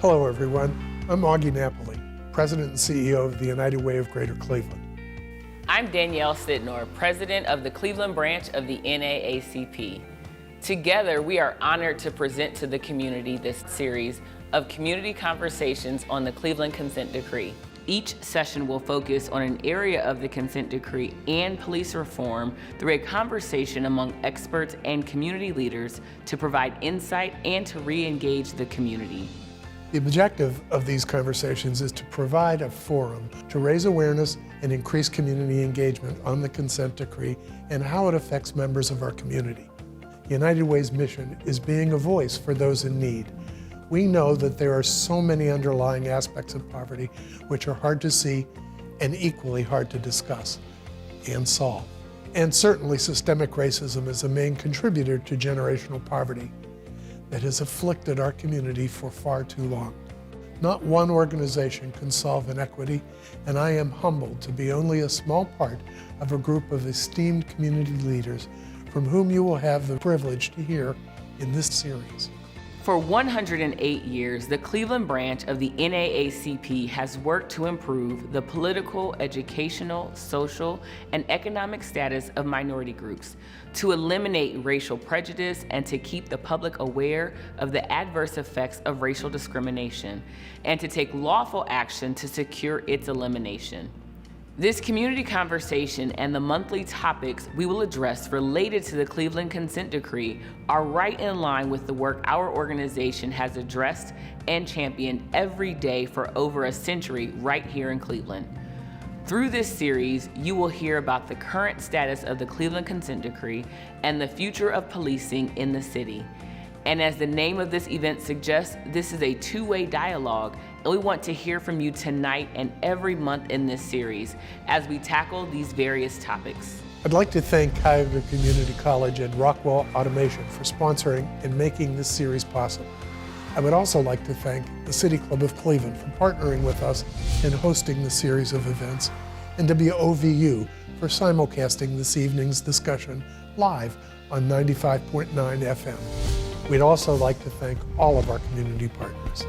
Hello, everyone. I'm Augie Napoli, President and CEO of the United Way of Greater Cleveland. I'm Danielle Sitnor, President of the Cleveland branch of the NAACP. Together, we are honored to present to the community this series of community conversations on the Cleveland Consent Decree. Each session will focus on an area of the consent decree and police reform through a conversation among experts and community leaders to provide insight and to re-engage the community. The objective of these conversations is to provide a forum to raise awareness and increase community engagement on the consent decree and how it affects members of our community. United Way's mission is being a voice for those in need. We know that there are so many underlying aspects of poverty which are hard to see and equally hard to discuss and solve. And certainly systemic racism is a main contributor to generational poverty that has afflicted our community for far too long. Not one organization can solve inequity, and I am humbled to be only a small part of a group of esteemed community leaders from whom you will have the privilege to hear in this series. For 108 years, the Cleveland branch of the NAACP has worked to improve the political, educational, social, and economic status of minority groups, to eliminate racial prejudice, and to keep the public aware of the adverse effects of racial discrimination, and to take lawful action to secure its elimination. This community conversation and the monthly topics we will address related to the Cleveland Consent Decree are right in line with the work our organization has addressed and championed every day for over a century right here in Cleveland. Through this series, you will hear about the current status of the Cleveland Consent Decree and the future of policing in the city. And as the name of this event suggests, this is a two-way dialogue, and we want to hear from you tonight and every month in this series as we tackle these various topics. I'd like to thank Cuyahoga Community College and Rockwell Automation for sponsoring and making this series possible. I would also like to thank the City Club of Cleveland for partnering with us in hosting the series of events, and WOVU for simulcasting this evening's discussion live on 95.9 FM. We'd also like to thank all of our community partners.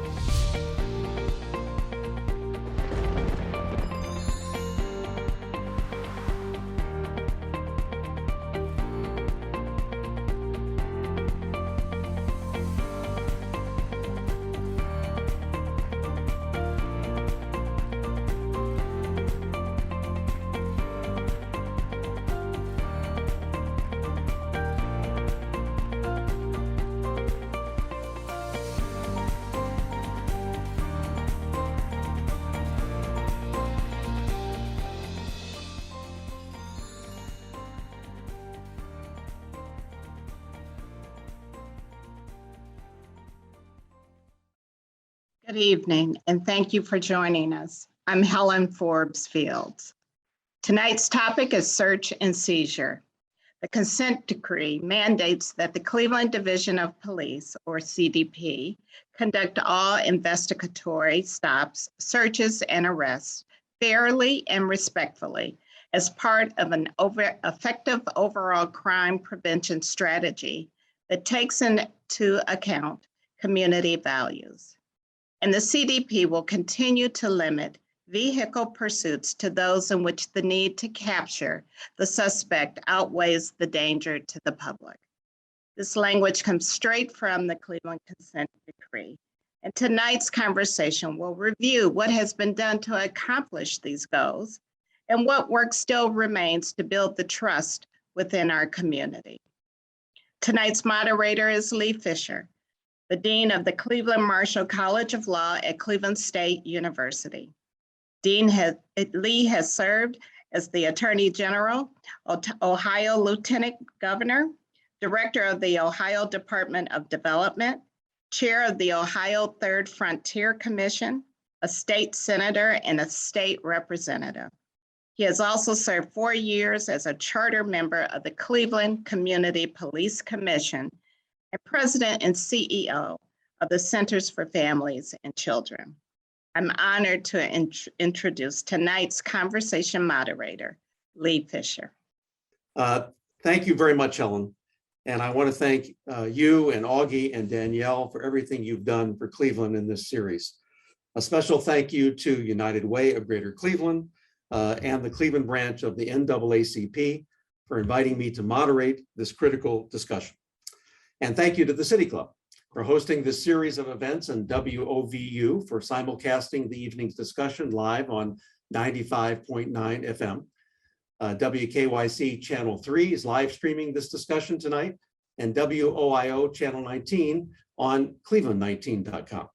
Good evening, and thank you for joining us. I'm Helen Forbes Fields. Tonight's topic is search and seizure. The consent decree mandates that the Cleveland Division of Police, or CDP, conduct all investigatory stops, searches, and arrests fairly and respectfully as part of an effective overall crime prevention strategy that takes into account community values. And the CDP will continue to limit vehicle pursuits to those in which the need to capture the suspect outweighs the danger to the public. This language comes straight from the Cleveland Consent Decree. And tonight's conversation will review what has been done to accomplish these goals and what work still remains to build the trust within our community. Tonight's moderator is Lee Fisher, the Dean of the Cleveland Marshall College of Law at Cleveland State University. Lee has served as the Attorney General, Ohio Lieutenant Governor, Director of the Ohio Department of Development, Chair of the Ohio Third Frontier Commission, a state senator, and a state representative. He has also served 4 years as a charter member of the Cleveland Community Police Commission and President and CEO of the Centers for Families and Children. I'm honored to introduce tonight's conversation moderator, Lee Fisher. Thank you very much, Helen. And I want to thank you and Augie and Danielle for everything you've done for Cleveland in this series. A special thank you to United Way of Greater Cleveland and the Cleveland branch of the NAACP for inviting me to moderate this critical discussion. And thank you to the City Club for hosting this series of events, and WOVU for simulcasting the evening's discussion live on 95.9 FM. WKYC Channel 3 is live streaming this discussion tonight, and WOIO Channel 19 on cleveland19.com.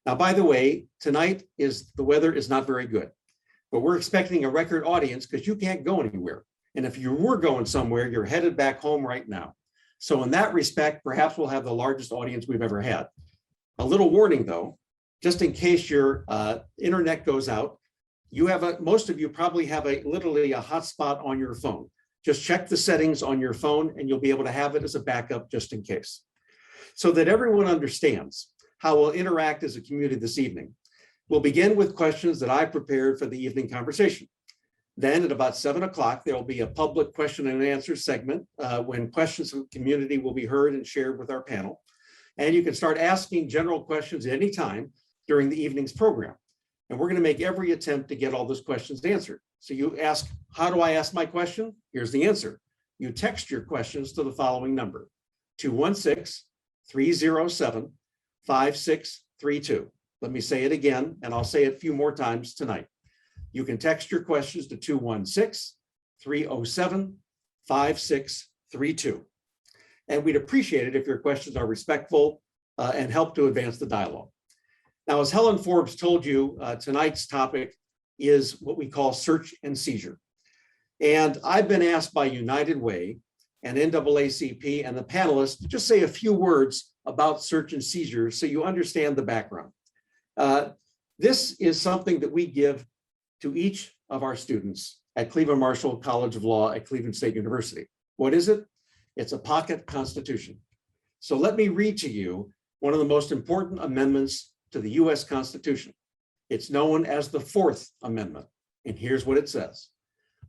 Now, by the way, tonight the weather is not very good, but we're expecting a record audience because you can't go anywhere. And if you were going somewhere, you're headed back home right now. So in that respect, perhaps we'll have the largest audience we've ever had. A little warning though, just in case your internet goes out, most of you probably have literally a hotspot on your phone. Just check the settings on your phone and you'll be able to have it as a backup just in case. So that everyone understands how we'll interact as a community this evening. We'll begin with questions that I prepared for the evening conversation. Then at about 7 o'clock, there will be a public question and answer segment when questions from the community will be heard and shared with our panel. And you can start asking general questions at any time during the evening's program. And we're going to make every attempt to get all those questions answered. So you ask, how do I ask my question? Here's the answer. You text your questions to the following number, 216-307-5632. Let me say it again, and I'll say it a few more times tonight. You can text your questions to 216-307-5632. And we'd appreciate it if your questions are respectful and help to advance the dialogue. Now, as Helen Forbes told you, tonight's topic is what we call search and seizure. And I've been asked by United Way and NAACP and the panelists to just say a few words about search and seizure so you understand the background. This is something that we give to each of our students at Cleveland Marshall College of Law at Cleveland State University. What is it? It's a pocket constitution. So let me read to you one of the most important amendments to the US Constitution. It's known as the Fourth Amendment. And here's what it says.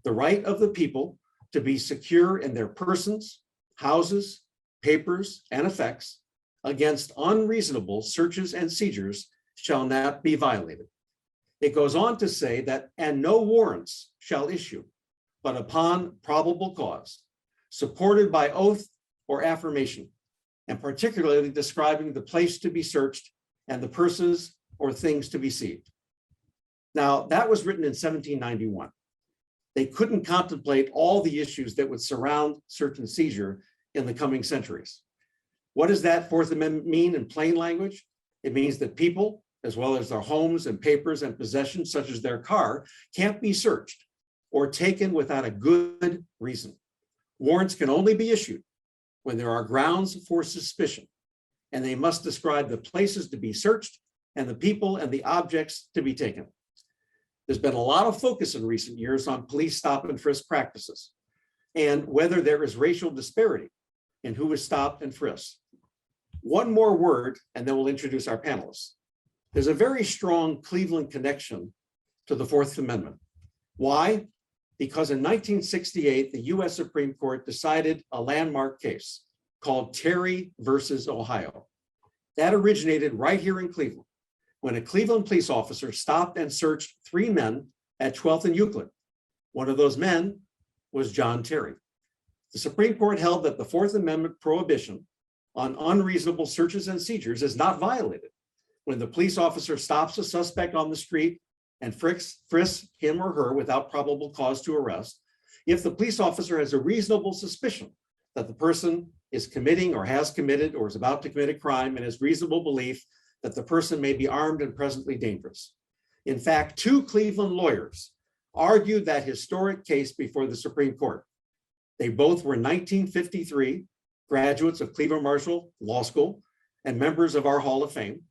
The right of the people to be secure in their persons, houses, papers, and effects against unreasonable searches and seizures shall not be violated. It goes on to say that, and no warrants shall issue, but upon probable cause, supported by oath or affirmation, and particularly describing the place to be searched and the persons or things to be seized. Now, that was written in 1791. They couldn't contemplate all the issues that would surround search and seizure in the coming centuries. What does that Fourth Amendment mean in plain language? It means that people, as well as their homes and papers and possessions, such as their car, can't be searched or taken without a good reason. Warrants can only be issued when there are grounds for suspicion, and they must describe the places to be searched and the people and the objects to be taken. There's been a lot of focus in recent years on police stop and frisk practices and whether there is racial disparity in who is stopped and frisked. One more word, and then we'll introduce our panelists. There's a very strong Cleveland connection to the Fourth Amendment. Why? Because in 1968, the US Supreme Court decided a landmark case called Terry versus Ohio. That originated right here in Cleveland, when a Cleveland police officer stopped and searched 3 men at 12th and Euclid. One of those men was John Terry. The Supreme Court held that the Fourth Amendment prohibition on unreasonable searches and seizures is not violated when the police officer stops a suspect on the street and frisks him or her without probable cause to arrest, if the police officer has a reasonable suspicion that the person is committing or has committed or is about to commit a crime and has reasonable belief that the person may be armed and presently dangerous. In fact, 2 Cleveland lawyers argued that historic case before the Supreme Court. They both were 1953 graduates of Cleveland Marshall Law School and members of our Hall of Fame.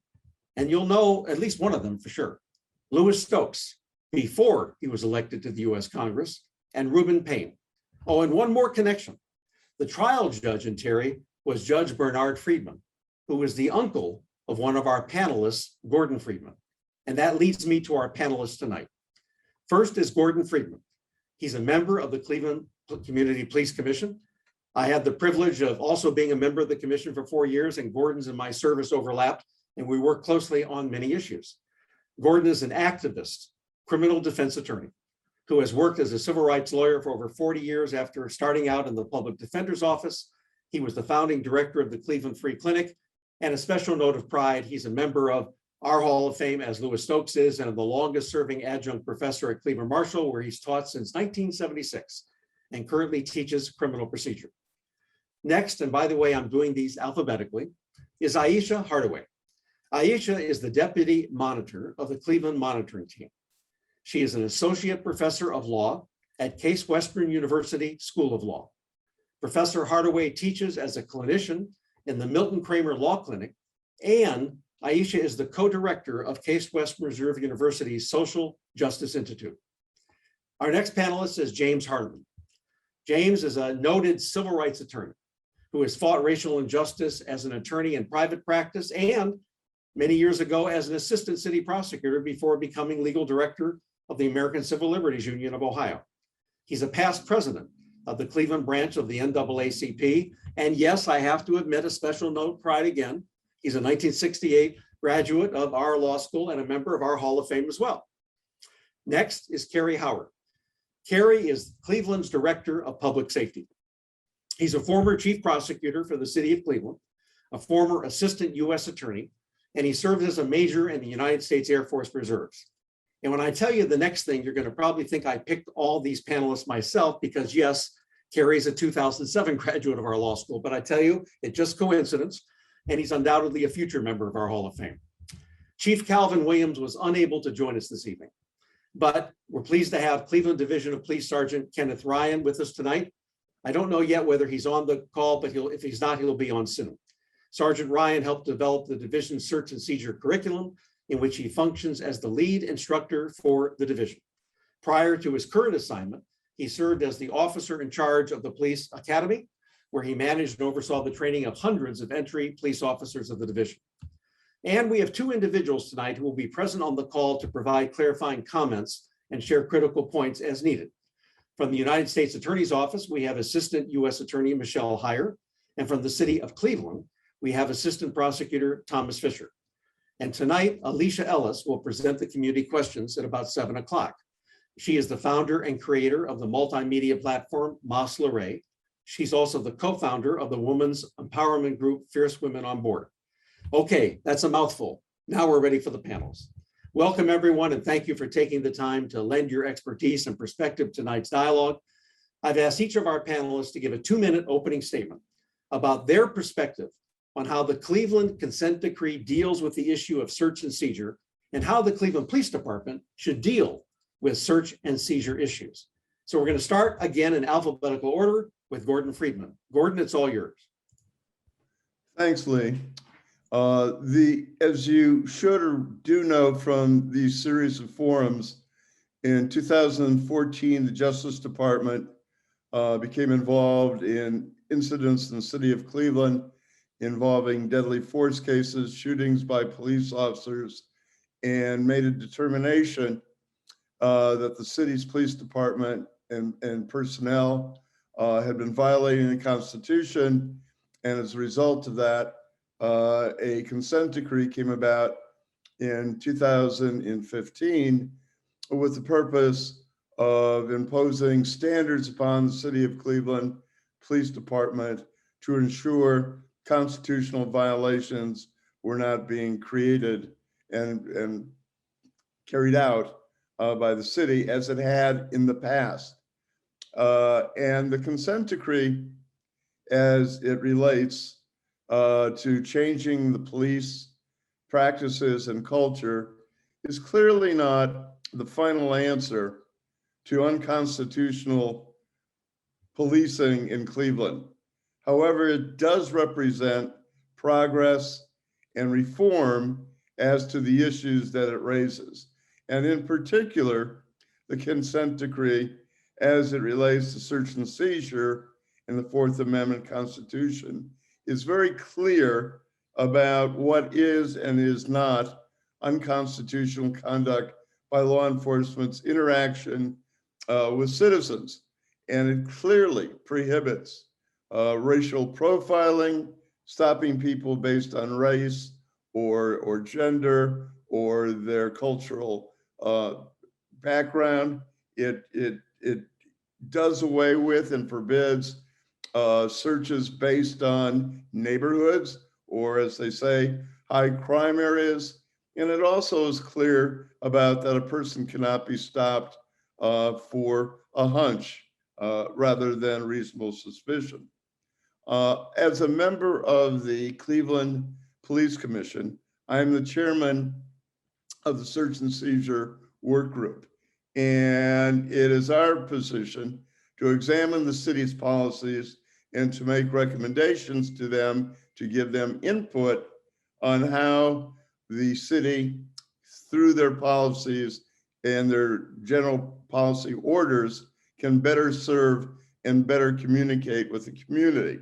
And you'll know at least one of them for sure. Louis Stokes, before he was elected to the US Congress, and Reuben Payne. Oh, and one more connection. The trial judge in Terry was Judge Bernard Friedman, who was the uncle of one of our panelists, Gordon Friedman. And that leads me to our panelists tonight. First is Gordon Friedman. He's a member of the Cleveland Community Police Commission, I had the privilege of also being a member of the commission for 4 years, and Gordon's and my service overlapped, and we worked closely on many issues. Gordon is an activist, criminal defense attorney who has worked as a civil rights lawyer for over 40 years after starting out in the public defender's office. He was the founding director of the Cleveland Free Clinic, and a special note of pride, he's a member of our Hall of Fame, as Louis Stokes is, and the longest serving adjunct professor at Cleveland Marshall, where he's taught since 1976 and currently teaches criminal procedure. Next, and by the way, I'm doing these alphabetically, is Aisha Hardaway. Aisha is the deputy monitor of the Cleveland monitoring team. She is an associate professor of law at Case Western University School of Law. Professor Hardaway teaches as a clinician in the Milton Kramer Law Clinic, and Aisha is the co-director of Case Western Reserve University's Social Justice Institute. Our next panelist is James Hardeman. James is a noted civil rights attorney who has fought racial injustice as an attorney in private practice and many years ago as an assistant city prosecutor before becoming legal director of the American Civil Liberties Union of Ohio. He's a past president of the Cleveland branch of the NAACP. And yes, I have to admit a special note, pride again. He's a 1968 graduate of our law school and a member of our Hall of Fame as well. Next is Kerry Howard. Kerry is Cleveland's Director of Public Safety. He's a former chief prosecutor for the city of Cleveland, a former assistant U.S. attorney, and he served as a major in the United States Air Force Reserves. And when I tell you the next thing, you're going to probably think I picked all these panelists myself because yes, Kerry's a 2007 graduate of our law school, but I tell you, it's just coincidence, and he's undoubtedly a future member of our Hall of Fame. Chief Calvin Williams was unable to join us this evening, but we're pleased to have Cleveland Division of Police Sergeant Kenneth Ryan with us tonight. I don't know yet whether he's on the call, but if he's not, he'll be on soon. Sergeant Ryan helped develop the division's search and seizure curriculum, in which he functions as the lead instructor for the division. Prior to his current assignment, he served as the officer in charge of the police academy, where he managed and oversaw the training of hundreds of entry police officers of the division. And we have two individuals tonight who will be present on the call to provide clarifying comments and share critical points as needed. From the United States Attorney's Office, we have Assistant U.S. Attorney Michelle Heyer, and from the City of Cleveland, we have Assistant Prosecutor Thomas Fisher. And tonight, Alicia Ellis will present the community questions at about 7 o'clock. She is the founder and creator of the multimedia platform Mas Luray. She's also the co-founder of the women's empowerment group Fierce Women on Board. Okay, that's a mouthful. Now we're ready for the panels. Welcome everyone, and thank you for taking the time to lend your expertise and perspective to tonight's dialogue. I've asked each of our panelists to give a 2-minute opening statement about their perspective on how the Cleveland consent decree deals with the issue of search and seizure and how the Cleveland Police Department should deal with search and seizure issues. So we're going to start again in alphabetical order with Gordon Friedman. Gordon, it's all yours. Thanks, Lee. As you should or do know from these series of forums, in 2014, the Justice Department became involved in incidents in the city of Cleveland involving deadly force cases, shootings by police officers, and made a determination that the city's police department and personnel had been violating the Constitution. And as a result of that, a consent decree came about in 2015 with the purpose of imposing standards upon the city of Cleveland Police Department to ensure constitutional violations were not being created and carried out by the city as it had in the past. And the consent decree, as it relates to changing the police practices and culture, is clearly not the final answer to unconstitutional policing in Cleveland. However, it does represent progress and reform as to the issues that it raises. And in particular, the consent decree as it relates to search and seizure in the Fourth Amendment Constitution is very clear about what is and is not unconstitutional conduct by law enforcement's interaction with citizens. And it clearly prohibits racial profiling, stopping people based on race or gender or their cultural background. It does away with and forbids searches based on neighborhoods, or as they say, high crime areas. And it also is clear about that a person cannot be stopped for a hunch rather than reasonable suspicion. As a member of the Cleveland Police Commission, I am the chairman of the Search and Seizure Work Group. And it is our position to examine the city's policies and to make recommendations to them, to give them input on how the city, through their policies and their general policy orders, can better serve and better communicate with the community.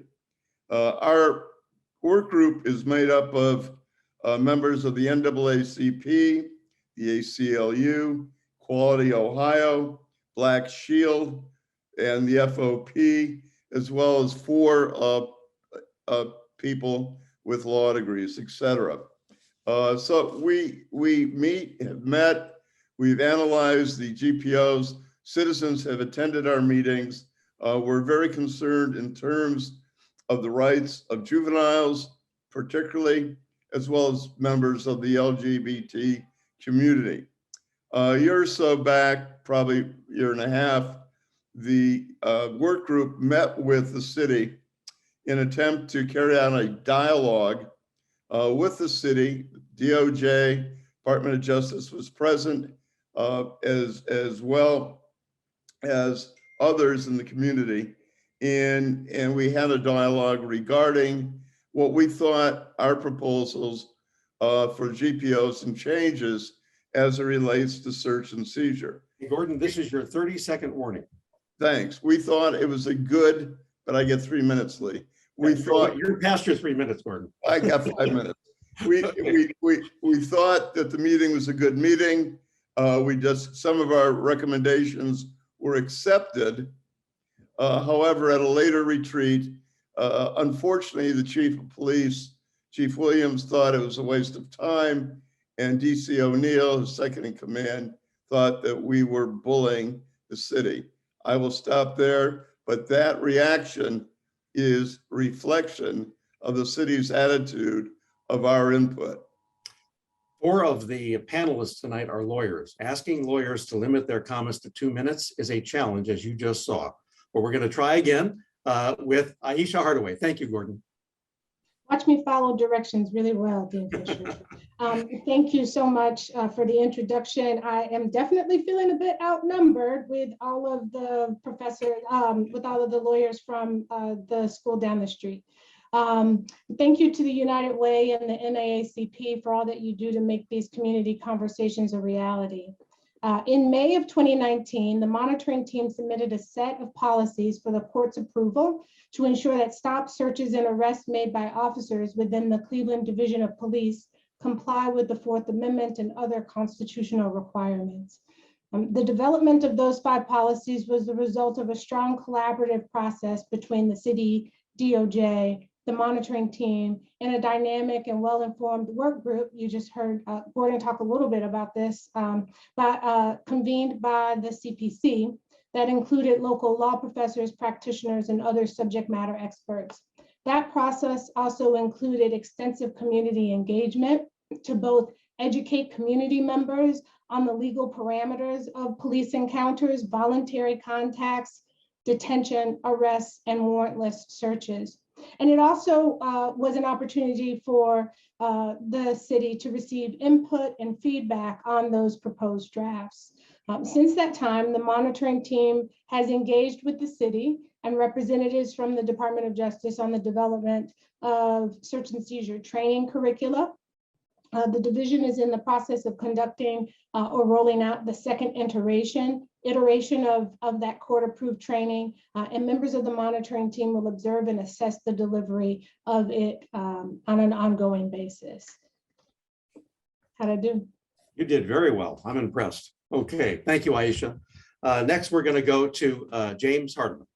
Our work group is made up of members of the NAACP, the ACLU, Quality Ohio, Black Shield, and the FOP, as well as 4 people with law degrees, etc. So we have met, we've analyzed the GPOs, citizens have attended our meetings. We're very concerned in terms of the rights of juveniles, particularly, as well as members of the LGBT community. A year or so back, probably a year and a half, the work group met with the city in an attempt to carry out a dialogue with the city. DOJ, Department of Justice was present, as well as others in the community. And we had a dialogue regarding what we thought our proposals for GPOs and changes as it relates to search and seizure. Hey, Gordon, this is your 30-second warning. Thanks. We thought it was a good, but I get 3 minutes, Lee. We thought you're past your 3 minutes, Gordon. I got 5 minutes. We thought that the meeting was a good meeting. Some of our recommendations were accepted. However, at a later retreat, unfortunately, the chief of police, Chief Williams, thought it was a waste of time, and DC O'Neill, his second in command, thought that we were bullying the city. I will stop there, but that reaction is reflection of the city's attitude of our input. 4 of the panelists tonight are lawyers. Asking lawyers to limit their comments to 2 minutes is a challenge, as you just saw. But we're going to try again with Aisha Hardaway. Thank you, Gordon. Watch me follow directions really well, Dean Fisher. Thank you so much for the introduction. I am definitely feeling a bit outnumbered with all of the professors, with all of the lawyers from the school down the street. Thank you to the United Way and the NAACP for all that you do to make these community conversations a reality. In May of 2019, the monitoring team submitted a set of policies for the court's approval to ensure that stop, searches, and arrests made by officers within the Cleveland Division of Police comply with the Fourth Amendment and other constitutional requirements. The development of those 5 policies was the result of a strong collaborative process between the city, DOJ, the monitoring team, and a dynamic and well-informed work group. You just heard Gordon talk a little bit about this, convened by the CPC that included local law professors, practitioners, and other subject matter experts. That process also included extensive community engagement to both educate community members on the legal parameters of police encounters, voluntary contacts, detention, arrests, and warrantless searches. And it also was an opportunity for the city to receive input and feedback on those proposed drafts. Since that time, the monitoring team has engaged with the city and representatives from the Department of Justice on the development of search and seizure training curricula. The division is in the process of conducting or rolling out the second iteration of that court-approved training, and members of the monitoring team will observe and assess the delivery of it on an ongoing basis. How'd I do? You did very well. I'm impressed. Okay, thank you, Aisha. Next, we're going to go to James Hardiman.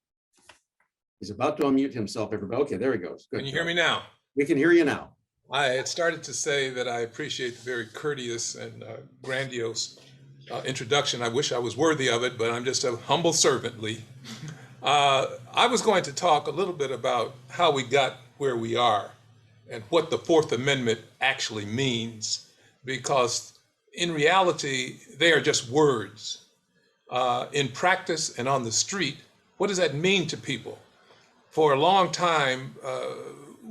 He's about to unmute himself, everybody. Okay, there he goes. Good. Can you hear me now? We can hear you now. I had started to say that I appreciate the very courteous and grandiose introduction. I wish I was worthy of it, but I'm just a humble servant, Lee. I was going to talk a little bit about how we got where we are and what the Fourth Amendment actually means, because in reality, they are just words. In practice and on the street, what does that mean to people? For a long time,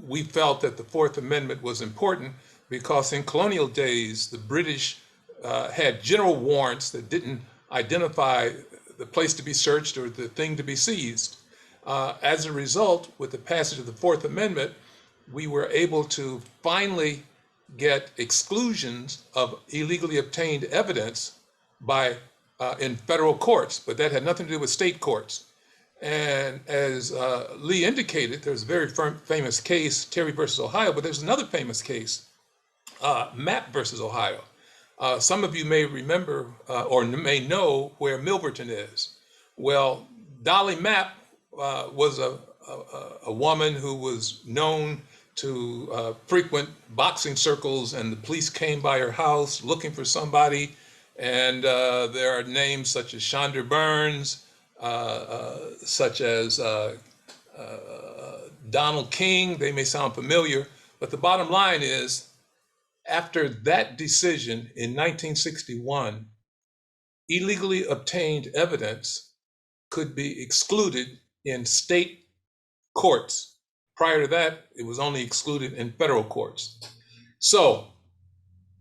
we felt that the Fourth Amendment was important because in colonial days, the British had general warrants that didn't identify the place to be searched or the thing to be seized. As a result, with the passage of the Fourth Amendment, we were able to finally get exclusions of illegally obtained evidence by in federal courts, but that had nothing to do with state courts. And as Lee indicated, there's a very famous case, Terry versus Ohio, but there's another famous case, Mapp versus Ohio. Some of you may remember or may know where Milverton is. Well, Dolly Mapp was a woman who was known to frequent boxing circles, and the police came by her house looking for somebody. And there are names such as Shonda Burns, such as Donald King. They may sound familiar, but the bottom line is, after that decision in 1961, illegally obtained evidence could be excluded in state courts. Prior to that, it was only excluded in federal courts. So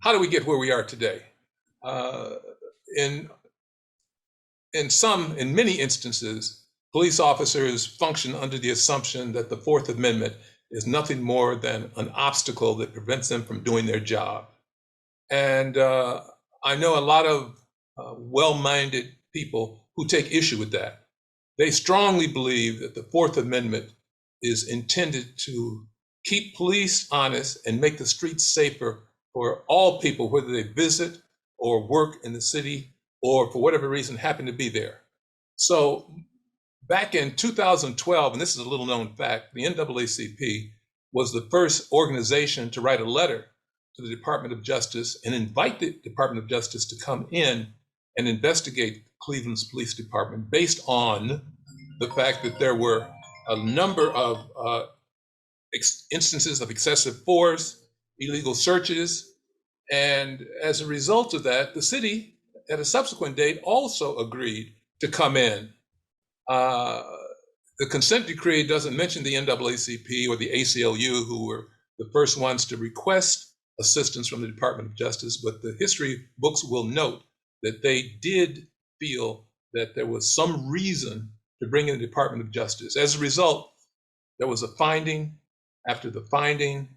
how do we get where we are today? In many instances, police officers function under the assumption that the Fourth Amendment is nothing more than an obstacle that prevents them from doing their job. And I know a lot of well-minded people who take issue with that. They strongly believe that the Fourth Amendment is intended to keep police honest and make the streets safer for all people, whether they visit or work in the city or for whatever reason happen to be there. So back in 2012, and this is a little known fact, the NAACP was the first organization to write a letter to the Department of Justice and invite the Department of Justice to come in and investigate Cleveland's police department based on the fact that there were a number of instances of excessive force, illegal searches, and as a result of that, the city at a subsequent date also agreed to come in. The consent decree doesn't mention the NAACP or the ACLU, who were the first ones to request assistance from the Department of Justice, but the history books will note that they did feel that there was some reason to bring in the Department of Justice. As a result, there was a finding. After the finding,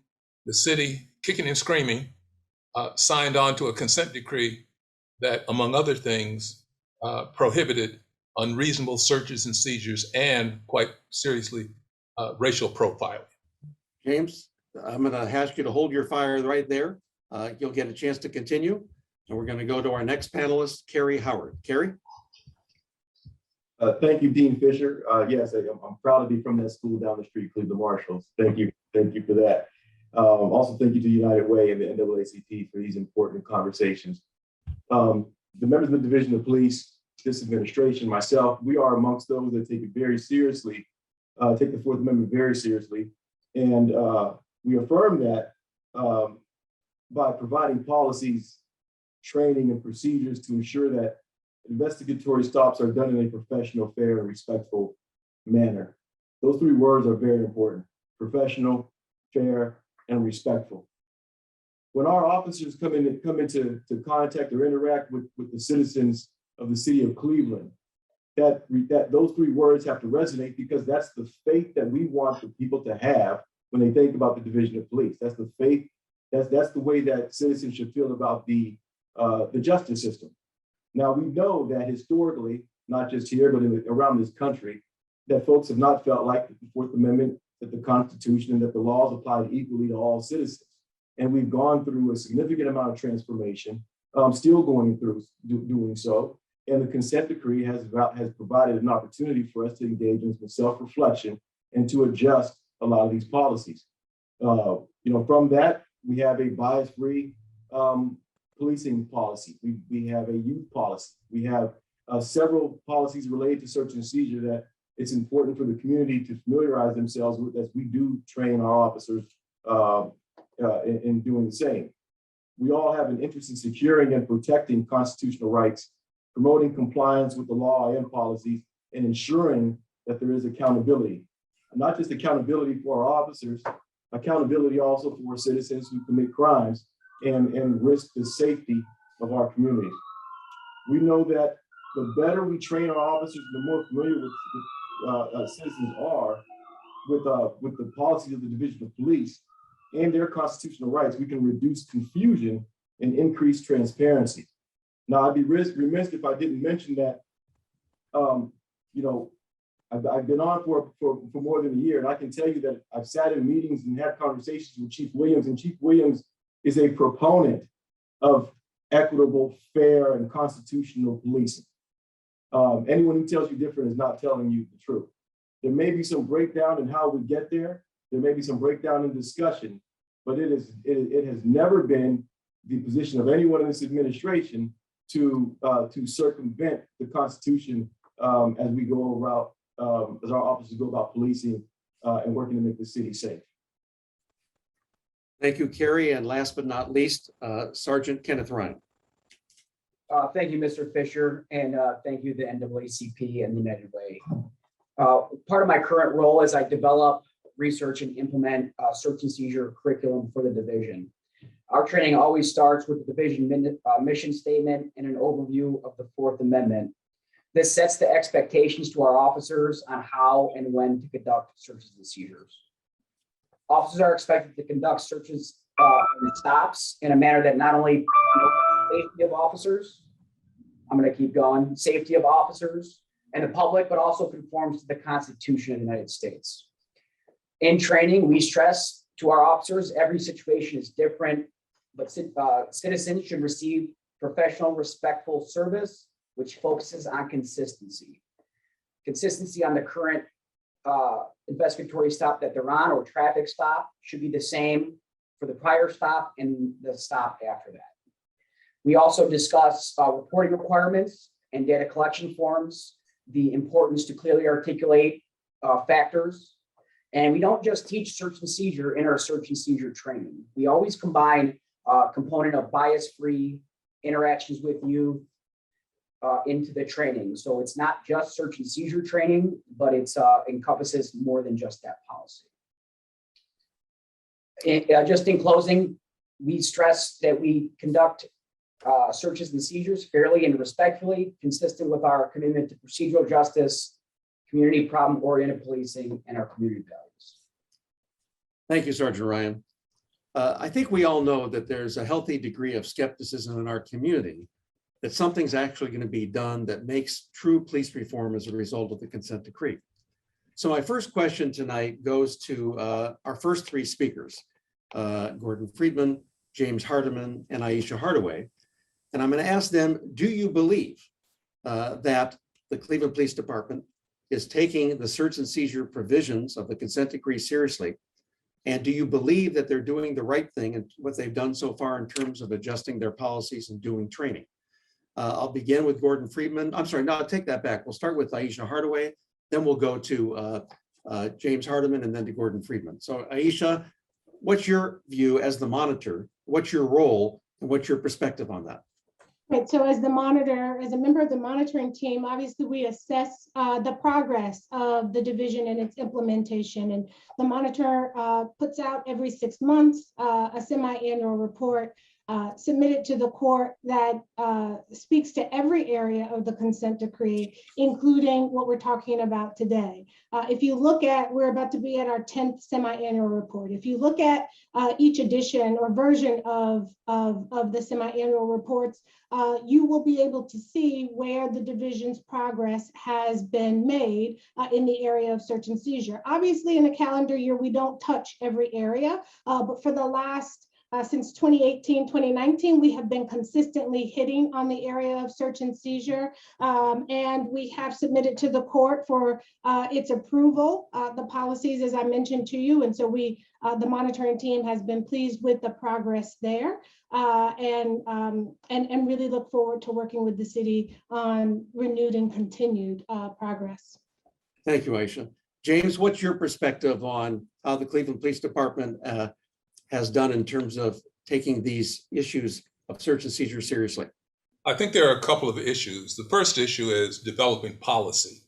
the city, kicking and screaming, signed on to a consent decree that, among other things, prohibited unreasonable searches and seizures and, quite seriously, racial profiling. James, I'm going to ask you to hold your fire right there. You'll get a chance to continue. And we're going to go to our next panelist, Carrie Howard. Carrie? Thank you, Dean Fisher. Yes, I'm proud to be from that school down the street, Cleveland Marshalls. Thank you for that. Also, thank you to United Way and the NAACP for these important conversations. The members of the Division of Police, this administration, myself, we are amongst those that take it very seriously, take the Fourth Amendment very seriously. And we affirm that by providing policies, training, and procedures to ensure that investigatory stops are done in a professional, fair, and respectful manner. Those three words are very important: professional, fair, and respectful. When our officers come into contact or interact with the citizens of the city of Cleveland, that those three words have to resonate, because that's the faith that we want the people to have when they think about the Division of Police. That's the faith. That's the way that citizens should feel about the justice system. Now, we know that historically, not just here, but around this country, that folks have not felt like the Fourth Amendment, that the Constitution, and that the laws applied equally to all citizens. And we've gone through a significant amount of transformation, still going through doing so. And the consent decree has provided an opportunity for us to engage in some self-reflection and to adjust a lot of these policies. From that, we have a bias-free policing policy. We have a youth policy. We have several policies related to search and seizure that it's important for the community to familiarize themselves with as we do train our officers in doing the same. We all have an interest in securing and protecting constitutional rights, promoting compliance with the law and policies, and ensuring that there is accountability. Not just accountability for our officers, accountability also for citizens who commit crimes and risk the safety of our communities. We know that the better we train our officers, the more familiar with citizens are with the policies of the Division of Police and their constitutional rights, we can reduce confusion and increase transparency. Now, I'd be remiss if I didn't mention that, I've been on for more than a year, and I can tell you that I've sat in meetings and had conversations with Chief Williams, and Chief Williams is a proponent of equitable, fair, and constitutional policing. Anyone who tells you different is not telling you the truth. There may be some breakdown in how we get there. There may be some breakdown in discussion, but it has never been the position of anyone in this administration to circumvent the Constitution as we go about, as our officers go about policing and working to make the city safe. Thank you, Kerry. And last but not least, Sergeant Kenneth Ryan. Thank you, Mr. Fisher, and thank you, the NAACP and the United Way. Part of my current role is I develop, research, and implement search and seizure curriculum for the division. Our training always starts with the division mission statement and an overview of the Fourth Amendment. This sets the expectations to our officers on how and when to conduct searches and seizures. Officers are expected to conduct searches and stops in a manner that not only promotes the safety of officers, I'm going to keep going, safety of officers and the public, but also conforms to the Constitution of the United States. In training, we stress to our officers, every situation is different, but citizens should receive professional, respectful service, which focuses on consistency. Consistency on the current investigatory stop that they're on or traffic stop should be the same for the prior stop and the stop after that. We also discuss reporting requirements and data collection forms, the importance to clearly articulate factors. And we don't just teach search and seizure in our search and seizure training. We always combine a component of bias-free interactions with youth into the training. So it's not just search and seizure training, but it's encompasses more than just that policy. Just in closing, we stress that we conduct searches and seizures fairly and respectfully, consistent with our commitment to procedural justice, community problem-oriented policing, and our community values. Thank you, Sergeant Ryan. I think we all know that there's a healthy degree of skepticism in our community that something's actually going to be done that makes true police reform as a result of the consent decree. So my first question tonight goes to our first three speakers, Gordon Friedman, James Hardiman, and Aisha Hardaway. And I'm going to ask them, do you believe that the Cleveland Police Department is taking the search and seizure provisions of the consent decree seriously? And do you believe that they're doing the right thing and what they've done so far in terms of adjusting their policies and doing training? I'll begin with Gordon Friedman. I'm sorry, no, I'll take that back. We'll start with Aisha Hardaway, then we'll go to James Hardiman and then to Gordon Friedman. So Aisha, what's your view as the monitor? What's your role and what's your perspective on that? Right, so as the monitor, as a member of the monitoring team, obviously we assess the progress of the division and its implementation. And the monitor puts out every 6 months a semi-annual report submitted to the court that speaks to every area of the consent decree, including what we're talking about today. If you look at, we're about to be at our 10th semi-annual report. If you look at each edition or version of the semi-annual reports, you will be able to see where the division's progress has been made in the area of search and seizure. Obviously, in a calendar year, we don't touch every area, but for the last Since 2018, 2019, we have been consistently hitting on the area of search and seizure, and we have submitted to the court for its approval, the policies, as I mentioned to you. And so the monitoring team has been pleased with the progress there, and really look forward to working with the city on renewed and continued progress. Thank you, Aisha. James, what's your perspective on how the Cleveland Police Department has done in terms of taking these issues of search and seizure seriously? I think there are a couple of issues. The first issue is developing policy.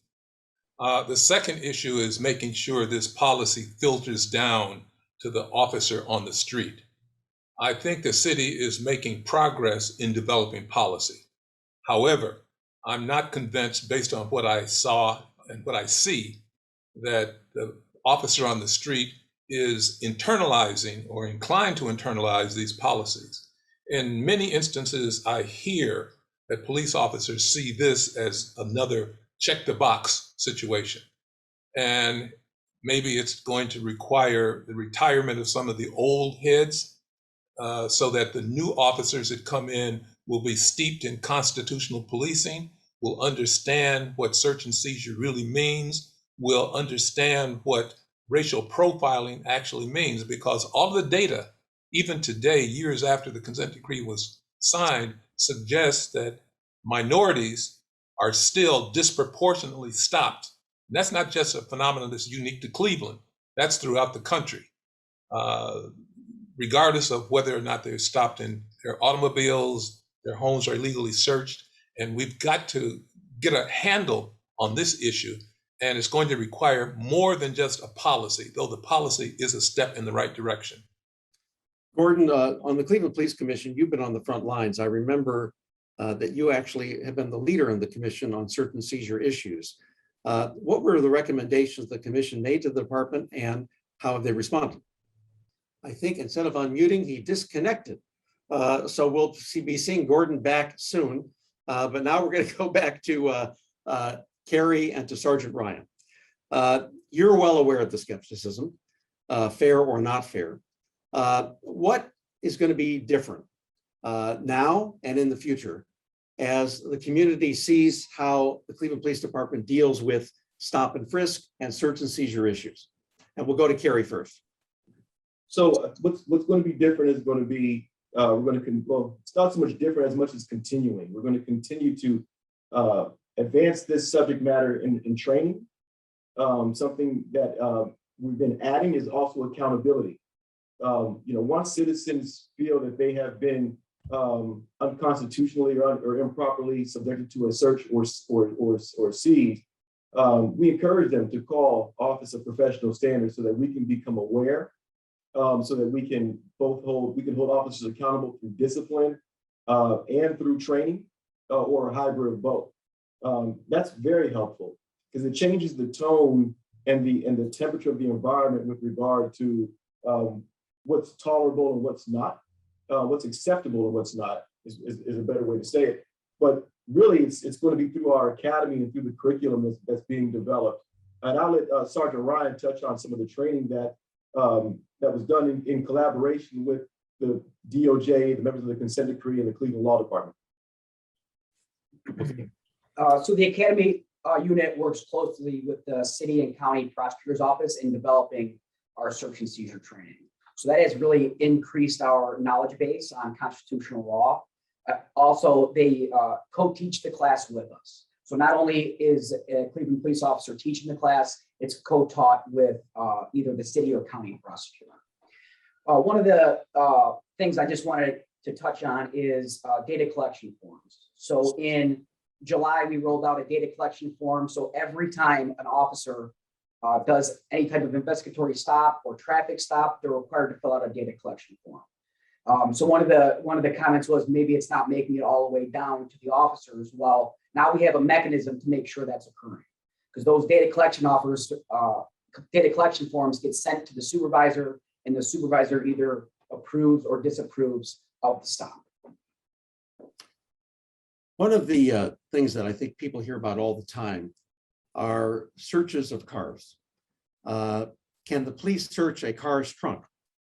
The second issue is making sure this policy filters down to the officer on the street. I think the city is making progress in developing policy. However, I'm not convinced, based on what I saw and what I see, that the officer on the street is internalizing or inclined to internalize these policies. In many instances, I hear that police officers see this as another check the box situation. And maybe it's going to require the retirement of some of the old heads so that the new officers that come in will be steeped in constitutional policing, will understand what search and seizure really means, will understand what racial profiling actually means, because all the data, even today, years after the consent decree was signed, suggests that minorities are still disproportionately stopped. And that's not just a phenomenon that's unique to Cleveland, that's throughout the country. Regardless of whether or not they're stopped in their automobiles, their homes are illegally searched, and we've got to get a handle on this issue. And it's going to require more than just a policy, though the policy is a step in the right direction. Gordon, on the Cleveland Police Commission, you've been on the front lines. I remember that you actually have been the leader in the commission on certain seizure issues. What were the recommendations the commission made to the department, and how have they responded? I think instead of unmuting, he disconnected. So we'll be seeing Gordon back soon. But now we're going to go back to Carrie and to Sergeant Ryan. You're well aware of the skepticism, fair or not fair. What is going to be different now and in the future as the community sees how the Cleveland Police Department deals with stop and frisk and search and seizure issues? And we'll go to Carrie first. So what's going to be different is going to be, it's not so much different as much as continuing. We're going to continue to advance this subject matter in training. Something that we've been adding is also accountability. Once citizens feel that they have been unconstitutionally or improperly subjected to a search or seize, we encourage them to call Office of Professional Standards so that we can become aware, so that we can hold officers accountable through discipline and through training, or a hybrid of both. That's very helpful because it changes the tone and the temperature of the environment with regard to what's tolerable and what's not, what's acceptable and what's not is a better way to say it. But really, it's going to be through our academy and through the curriculum that's being developed. And I'll let Sergeant Ryan touch on some of the training that was done in collaboration with the DOJ, the members of the consent decree, and the Cleveland Law Department. So the Academy unit works closely with the city and county prosecutor's office in developing our search and seizure training. So that has really increased our knowledge base on constitutional law. Also, they co-teach the class with us. So not only is a Cleveland police officer teaching the class, it's co-taught with either the city or county prosecutor. One of the things I just wanted to touch on is data collection forms. So in July, we rolled out a data collection form. So every time an officer does any type of investigatory stop or traffic stop, they're required to fill out a data collection form. So one of the comments was maybe it's not making it all the way down to the officers. Well, now we have a mechanism to make sure that's occurring, because those data collection forms get sent to the supervisor, and the supervisor either approves or disapproves of the stop. One of the things that I think people hear about all the time are searches of cars. Can the police search a car's trunk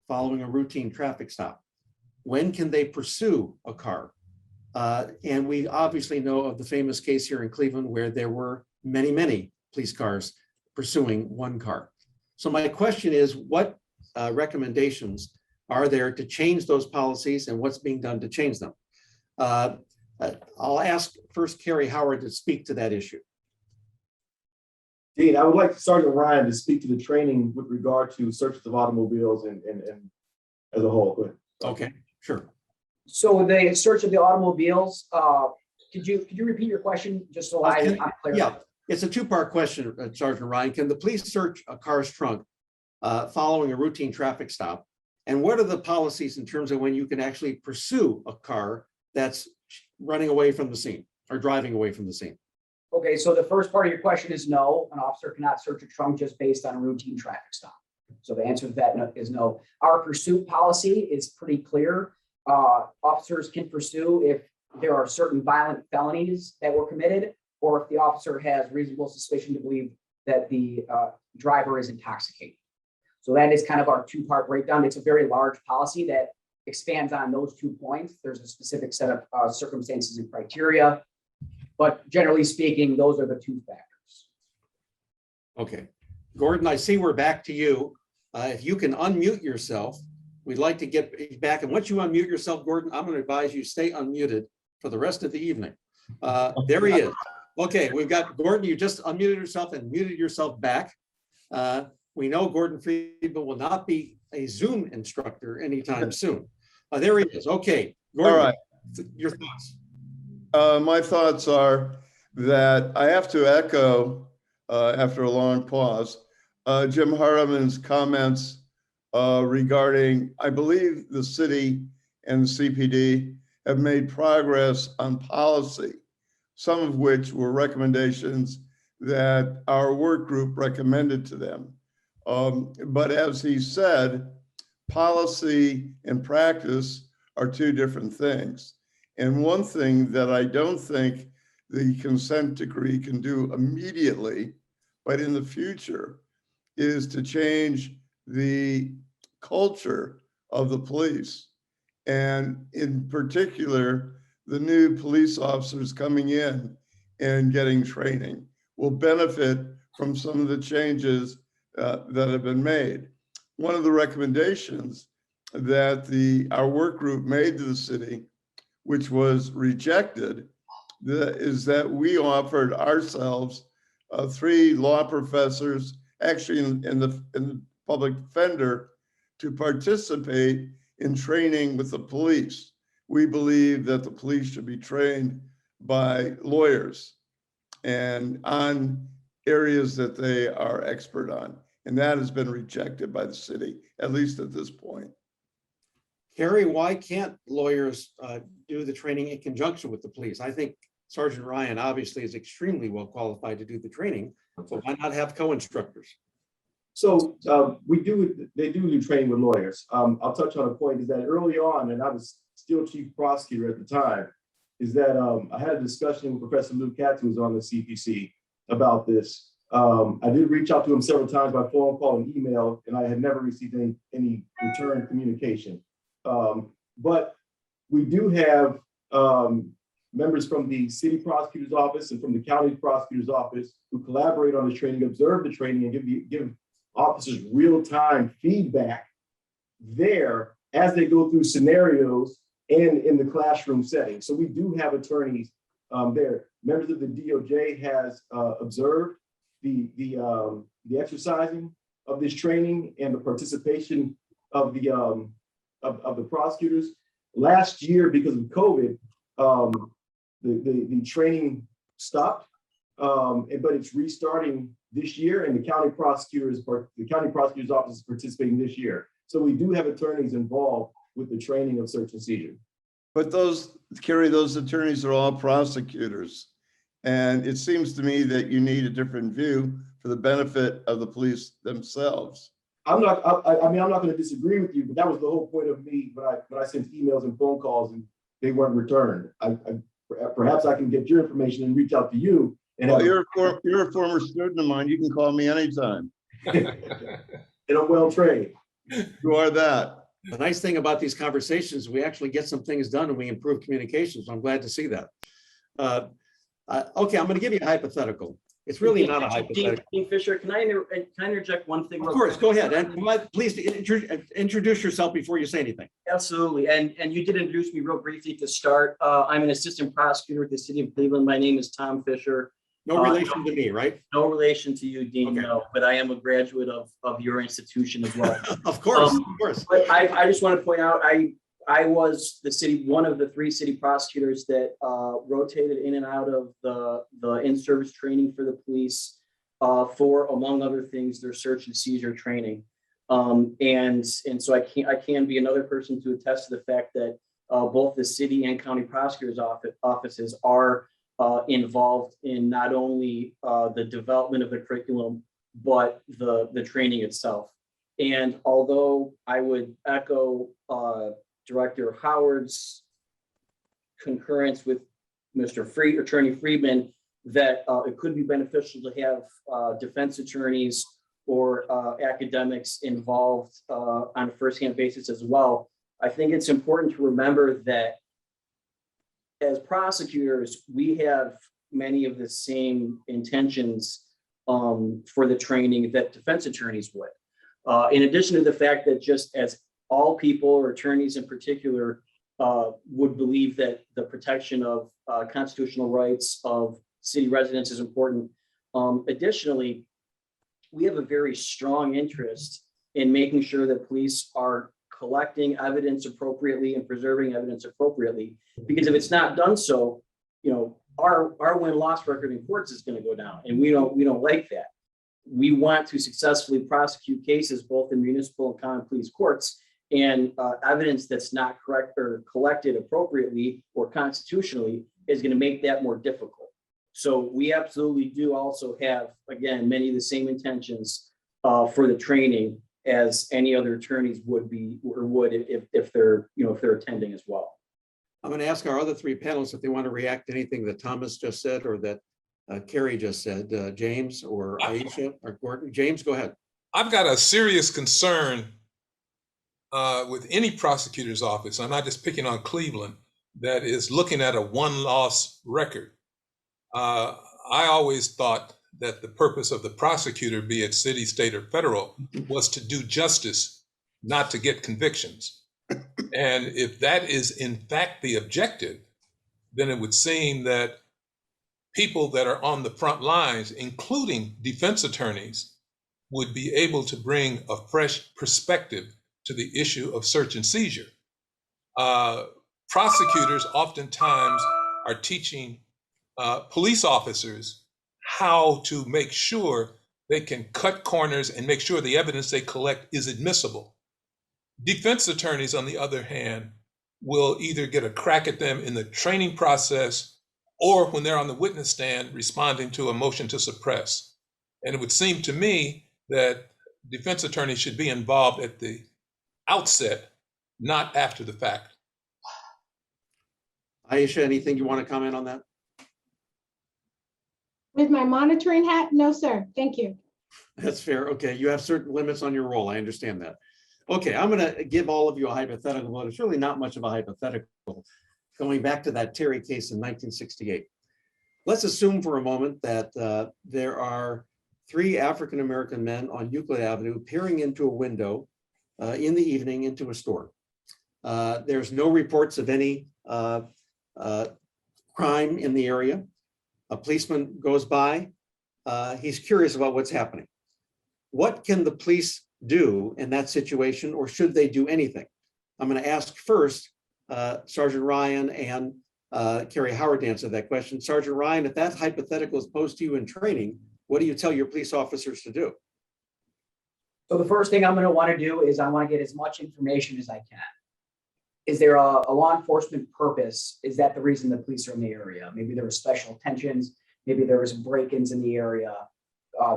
following a routine traffic stop? when can they pursue a car? And we obviously know of the famous case here in Cleveland where there were many, many police cars pursuing one car. So my question is, what recommendations are there to change those policies, and what's being done to change them? I'll ask first Carrie Howard to speak to that issue. Dean, I would like Sergeant Ryan to speak to the training with regard to searches of automobiles and as a whole. Go ahead. Okay, sure. So the search of the automobiles, could you repeat your question just so I'm clear? Yeah, it's a two-part question, Sergeant Ryan. Can the police search a car's trunk following a routine traffic stop? And what are the policies in terms of when you can actually pursue a car that's running away from the scene or driving away from the scene? Okay, so the first part of your question is no, an officer cannot search a trunk just based on a routine traffic stop. So the answer to that is no. Our pursuit policy is pretty clear. Officers can pursue if there are certain violent felonies that were committed, or if the officer has reasonable suspicion to believe that the driver is intoxicated. So that is kind of our two-part breakdown. It's a very large policy that expands on those 2 points. There's a specific set of circumstances and criteria, but generally speaking, those are the two factors. Okay, Gordon, I see we're back to you. If you can unmute yourself, we'd like to get back. And once you unmute yourself, Gordon, I'm going to advise you stay unmuted for the rest of the evening. There he is. Okay, we've got Gordon. You just unmuted yourself and muted yourself back. We know Gordon Friedman will not be a Zoom instructor anytime soon. There he is. Okay, Gordon, all right. Your thoughts. My thoughts are that I have to echo, after a long pause, Jim Harriman's comments regarding, I believe the city and the CPD have made progress on policy, some of which were recommendations that our work group recommended to them. But as he said, policy and practice are two different things. And one thing that I don't think the consent decree can do immediately, but in the future, is to change the culture of the police. And in particular, the new police officers coming in and getting training will benefit from some of the changes that have been made. One of the recommendations that our work group made to the city, which was rejected, is that we offered ourselves 3 law professors, actually in the public defender, to participate in training with the police. We believe that the police should be trained by lawyers and on areas that they are expert on. And that has been rejected by the city, at least at this point. Carrie, why can't lawyers do the training in conjunction with the police? I think Sergeant Ryan obviously is extremely well qualified to do the training, so why not have co-instructors? So they do training with lawyers. I'll touch on a point is that early on, and I was still chief prosecutor at the time, is that I had a discussion with Professor Luke Katz, who was on the CPC, about this. I did reach out to him several times by phone call and email, and I had never received any return communication. But we do have members from the city prosecutor's office and from the county prosecutor's office who collaborate on this training, observe the training, and give officers real-time feedback there as they go through scenarios and in the classroom setting. So we do have attorneys there. Members of the DOJ has observed the exercising of this training and the participation of the prosecutors. Last year, because of COVID, the training stopped, but it's restarting this year, and the county prosecutor's office is participating this year. So we do have attorneys involved with the training of search and seizure. But Carrie, those attorneys are all prosecutors. And it seems to me that you need a different view for the benefit of the police themselves. I'm not going to disagree with you, but that was the whole point of me when I sent emails and phone calls and they weren't returned. Perhaps I can get your information and reach out to you. And well, you're a former student of mine. You can call me anytime. And I'm well trained. You are that. The nice thing about these conversations, we actually get some things done and we improve communication. So I'm glad to see that. Okay, I'm going to give you a hypothetical. It's really not a hypothetical. Dean Fisher, can I interject one thing? Of course, go ahead. And please introduce yourself before you say anything. Absolutely. And you did introduce me real briefly to start. I'm an assistant prosecutor at the city of Cleveland. My name is Tom Fisher. No relation to me, right? No relation to you, Dean, Okay. no, but I am a graduate of your institution as well. Of course, of course. But I just want to point out, I was one of the 3 city prosecutors that rotated in and out of the in-service training for the police for, among other things, their search and seizure training. And so I can be another person to attest to the fact that both the city and county prosecutors offices are involved in not only the development of the curriculum, but the training itself. And although I would echo Director Howard's concurrence with Attorney Friedman that it could be beneficial to have defense attorneys or academics involved on a firsthand basis as well, I think it's important to remember that as prosecutors, we have many of the same intentions for the training that defense attorneys would. In addition to the fact that just as all people, or attorneys in particular, would believe that the protection of constitutional rights of city residents is important. Additionally, we have a very strong interest in making sure that police are collecting evidence appropriately and preserving evidence appropriately. Because if it's not done so, our win-loss record in courts is going to go down, and we don't like that. We want to successfully prosecute cases both in municipal and common police courts, and evidence that's not correct or collected appropriately or constitutionally is going to make that more difficult. So we absolutely do also have, again, many of the same intentions for the training as any other attorneys would if they're attending as well. I'm going to ask our other 3 panelists if they want to react to anything that Thomas just said or that Carrie just said. James or Aisha or Gordon. James, go ahead. I've got a serious concern with any prosecutor's office. I'm not just picking on Cleveland, that is looking at a one-loss record. I always thought that the purpose of the prosecutor, be it city, state, or federal, was to do justice, not to get convictions. And if that is in fact the objective, then it would seem that people that are on the front lines, including defense attorneys, would be able to bring a fresh perspective to the issue of search and seizure. Prosecutors oftentimes are teaching police officers how to make sure they can cut corners and make sure the evidence they collect is admissible. Defense attorneys, on the other hand, will either get a crack at them in the training process or when they're on the witness stand responding to a motion to suppress. And it would seem to me that defense attorneys should be involved at the outset, not after the fact. Aisha, anything you want to comment on that? With my monitoring hat? No, sir. Thank you. That's fair. Okay, you have certain limits on your role. I understand that. Okay, I'm going to give all of you a hypothetical, but it's really not much of a hypothetical. Going back to that Terry case in 1968. Let's assume for a moment that there are 3 African-American men on Euclid Avenue peering into a window in the evening into a store. There's no reports of any crime in the area. A policeman goes by. He's curious about what's happening. What can the police do in that situation, or should they do anything? I'm going to ask first Sergeant Ryan and Carrie Howard to answer that question. Sergeant Ryan, if that hypothetical is posed to you in training, what do you tell your police officers to do? So the first thing I'm going to want to do is I want to get as much information as I can. Is there a law enforcement purpose? Is that the reason the police are in the area? Maybe there were special attentions. Maybe there was break-ins in the area,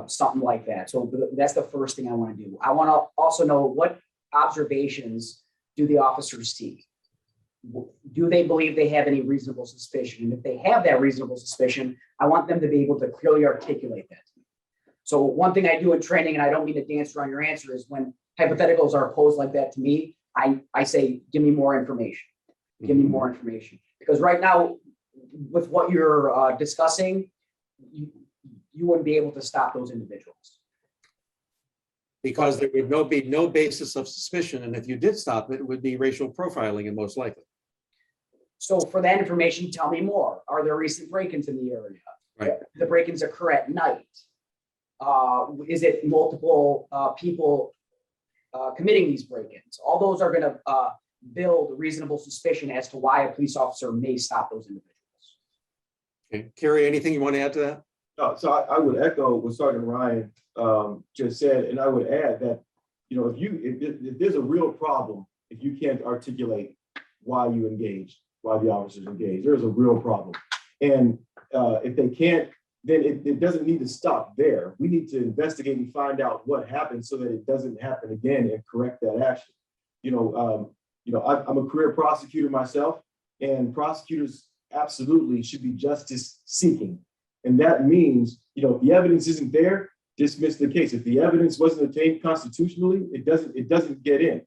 something like that. So that's the first thing I want to do. I want to also know what observations do the officers see? Do they believe they have any reasonable suspicion? And if they have that reasonable suspicion, I want them to be able to clearly articulate that. So one thing I do in training, and I don't mean to dance around your answer, is when hypotheticals are posed like that to me, I say, give me more information. Give me more information. Because right now, with what you're discussing, you wouldn't be able to stop those individuals. Because there would be no basis of suspicion, and if you did stop it, it would be racial profiling, and most likely. So for that information, tell me more. Are there recent break-ins in the area? Right. The break-ins occur at night. Is it multiple people committing these break-ins? All those are going to build reasonable suspicion as to why a police officer may stop those individuals. Okay, Carrie, anything you want to add to that? No, so I would echo what Sergeant Ryan just said, and I would add that, you know, if there's a real problem, if you can't articulate why you engaged, why the officers engaged, there's a real problem. And if they can't, then it doesn't need to stop there. We need to investigate and find out what happened so that it doesn't happen again and correct that action. I'm a career prosecutor myself, and prosecutors absolutely should be justice seeking. And that means, if the evidence isn't there, dismiss the case. If the evidence wasn't obtained constitutionally, it doesn't get in.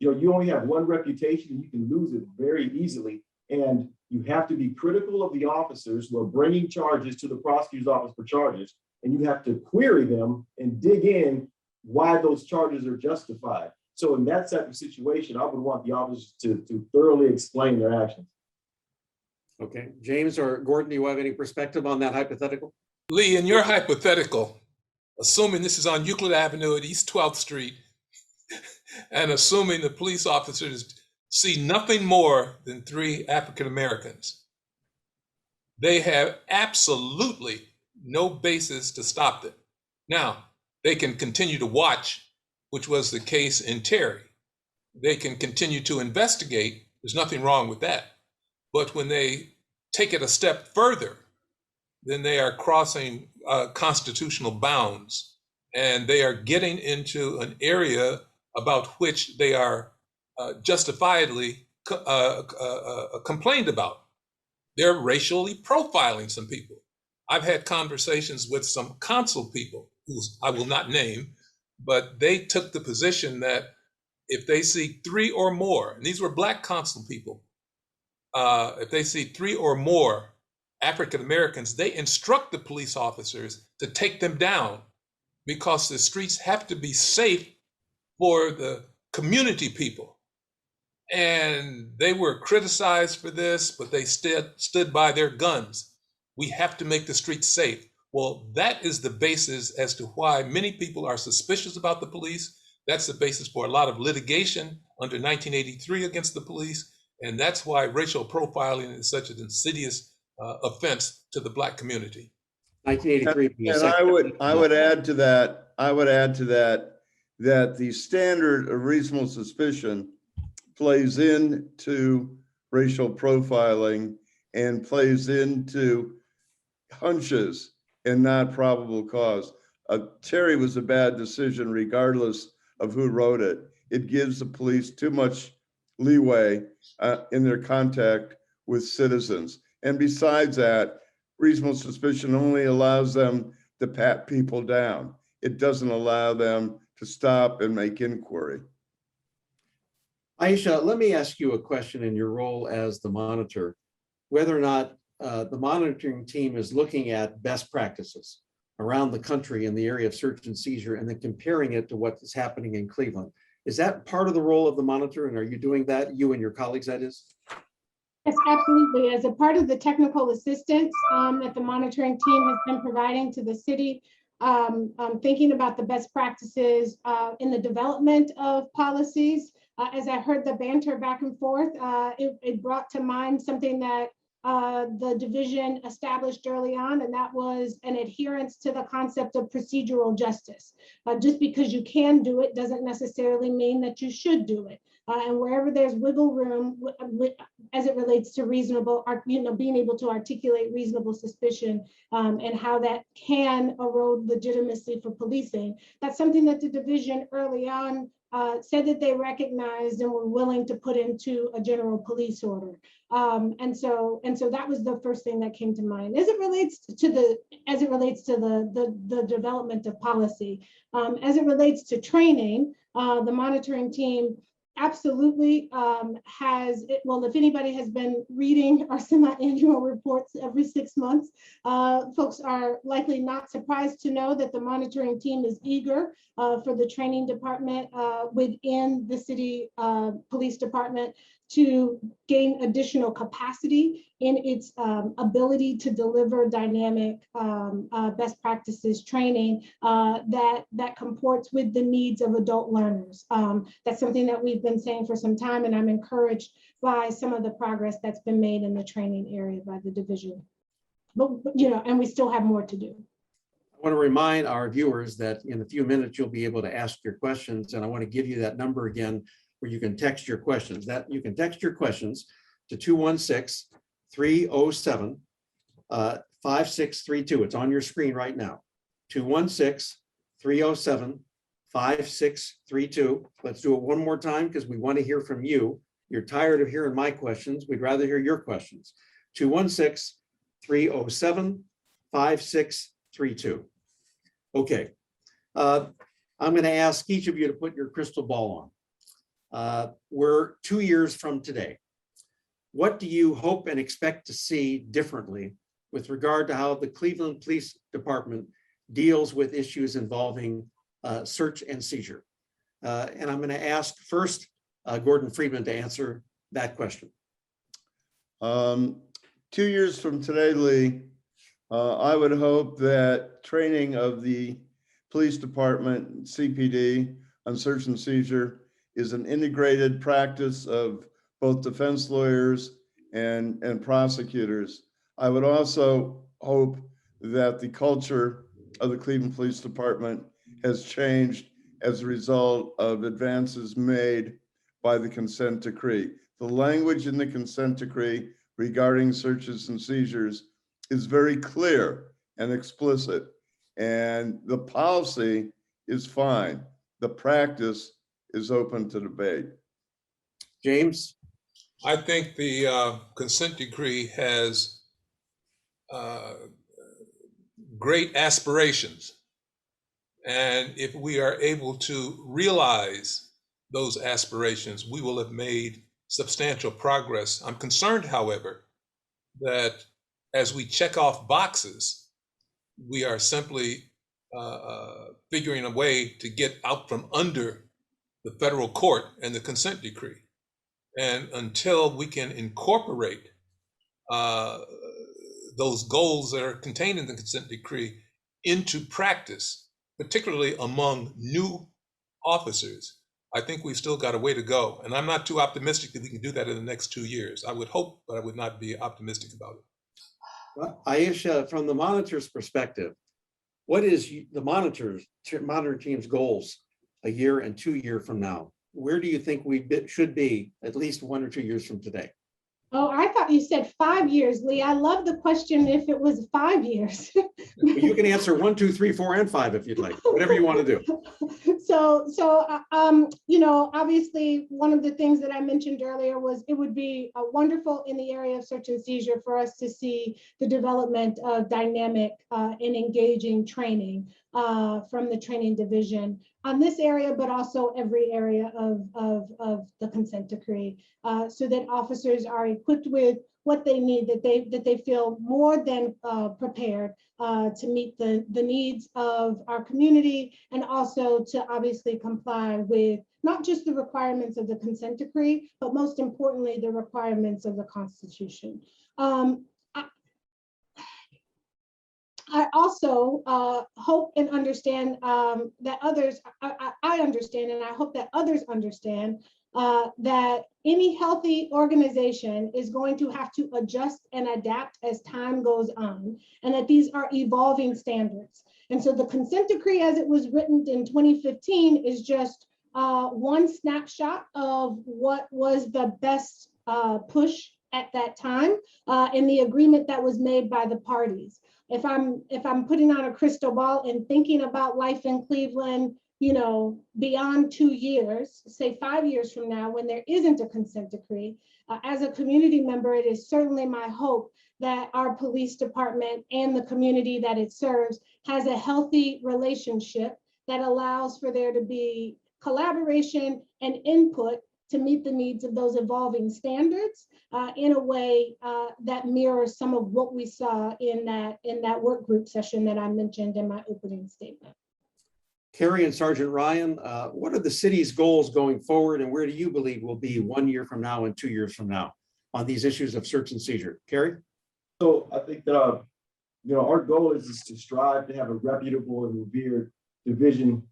You only have one reputation and you can lose it very easily. And you have to be critical of the officers who are bringing charges to the prosecutor's office for charges. And you have to query them and dig in why those charges are justified. So in that type of situation, I would want the officers to thoroughly explain their actions. Okay, James or Gordon, do you have any perspective on that hypothetical? Lee, in your hypothetical, assuming this is on Euclid Avenue at East 12th Street, and assuming the police officers see nothing more than 3 African Americans, they have absolutely no basis to stop them. Now, they can continue to watch, which was the case in Terry. They can continue to investigate. There's nothing wrong with that. But when they take it a step further, then they are crossing constitutional bounds, and they are getting into an area about which they are justifiably complained about. They're racially profiling some people. I've had conversations with some consul people, who I will not name, but they took the position that if they see 3 or more, and these were Black consul people, if they see 3 or more African Americans, they instruct the police officers to take them down, because the streets have to be safe for the community people. And they were criticized for this, but they stood by their guns. We have to make the streets safe. Well, that is the basis as to why many people are suspicious about the police. That's the basis for a lot of litigation under 1983 against the police. And that's why racial profiling is such an insidious offense to the Black community. 1983. And I would add to that, that the standard of reasonable suspicion plays into racial profiling and plays into hunches and not probable cause. Terry was a bad decision regardless of who wrote it. It gives the police too much leeway in their contact with citizens. And besides that, reasonable suspicion only allows them to pat people down. It doesn't allow them to stop and make inquiry. Aisha, let me ask you a question in your role as the monitor, whether or not the monitoring team is looking at best practices around the country in the area of search and seizure and then comparing it to what is happening in Cleveland. Is that part of the role of the monitor, and are you doing that, you and your colleagues, that is? Yes, absolutely. As a part of the technical assistance that the monitoring team has been providing to the city, thinking about the best practices in the development of policies. As I heard the banter back and forth, it brought to mind something that the division established early on, and that was an adherence to the concept of procedural justice. Just because you can do it doesn't necessarily mean that you should do it. And wherever there's wiggle room as it relates to reasonable, being able to articulate reasonable suspicion and how that can erode legitimacy for policing, that's something that the division early on said that they recognized and were willing to put into a general police order. And so that was the first thing that came to mind. As it relates to the development of policy, as it relates to training, the monitoring team absolutely has, well, if anybody has been reading our semi-annual reports every 6 months, folks are likely not surprised to know that the monitoring team is eager for the training department within the city police department to gain additional capacity in its ability to deliver dynamic best practices training that comports with the needs of adult learners. That's something that we've been saying for some time, and I'm encouraged by some of the progress that's been made in the training area by the division. But and we still have more to do. I want to remind our viewers that in a few minutes, you'll be able to ask your questions. And I want to give you that number again, where you can text your questions. That you can text your questions to 216-307-5632. It's on your screen right now. 216-307-5632. Let's do it one more time because we want to hear from you. You're tired of hearing my questions. We'd rather hear your questions. 216-307-5632. Okay. I'm going to ask each of you to put your crystal ball on. We're 2 years from today. What do you hope and expect to see differently with regard to how the Cleveland Police Department deals with issues involving search and seizure? And I'm going to ask first Gordon Friedman to answer that question. 2 years from today, Lee, I would hope that training of the police department, CPD, on search and seizure is an integrated practice of both defense lawyers and prosecutors. I would also hope that the culture of the Cleveland Police Department has changed as a result of advances made by the consent decree. The language in the consent decree regarding searches and seizures is very clear and explicit, and the policy is fine. The practice is open to debate. James? I think the consent decree has great aspirations. And if we are able to realize those aspirations, we will have made substantial progress. I'm concerned, however, that as we check off boxes, we are simply figuring a way to get out from under the federal court and the consent decree. And until we can incorporate those goals that are contained in the consent decree into practice, particularly among new officers, I think we've still got a way to go. And I'm not too optimistic that we can do that in the next 2 years. I would hope, but I would not be optimistic about it. Well, Aisha, from the monitor's perspective, what is the monitor team's goals a year and 2 years from now? Where do you think we should be at least 1 or 2 years from today? Oh, I thought you said 5 years, Lee. I love the question if it was 5 years. You can answer 1, 2, 3, 4, and 5 if you'd like, whatever you want to do. Obviously, one of the things that I mentioned earlier was it would be wonderful in the area of search and seizure for us to see the development of dynamic and engaging training from the training division on this area, but also every area of the consent decree, so that officers are equipped with what they need, that they feel more than prepared to meet the needs of our community, and also to obviously comply with not just the requirements of the consent decree, but most importantly, the requirements of the Constitution. I also hope and understand that others, I understand, and I hope that others understand that any healthy organization is going to have to adjust and adapt as time goes on, and that these are evolving standards. And so the consent decree as it was written in 2015 is just one snapshot of what was the best push at that time in the agreement that was made by the parties. If I'm putting on a crystal ball and thinking about life in Cleveland, beyond 2 years, say 5 years from now, when there isn't a consent decree, as a community member, it is certainly my hope that our police department and the community that it serves has a healthy relationship that allows for there to be collaboration and input to meet the needs of those evolving standards in a way that mirrors some of what we saw in that work group session that I mentioned in my opening statement. Carrie and Sergeant Ryan, what are the city's goals going forward, and where do you believe we'll be 1 year from now and 2 years from now on these issues of search and seizure? Carrie? So I think that, our goal is to strive to have a reputable and revered division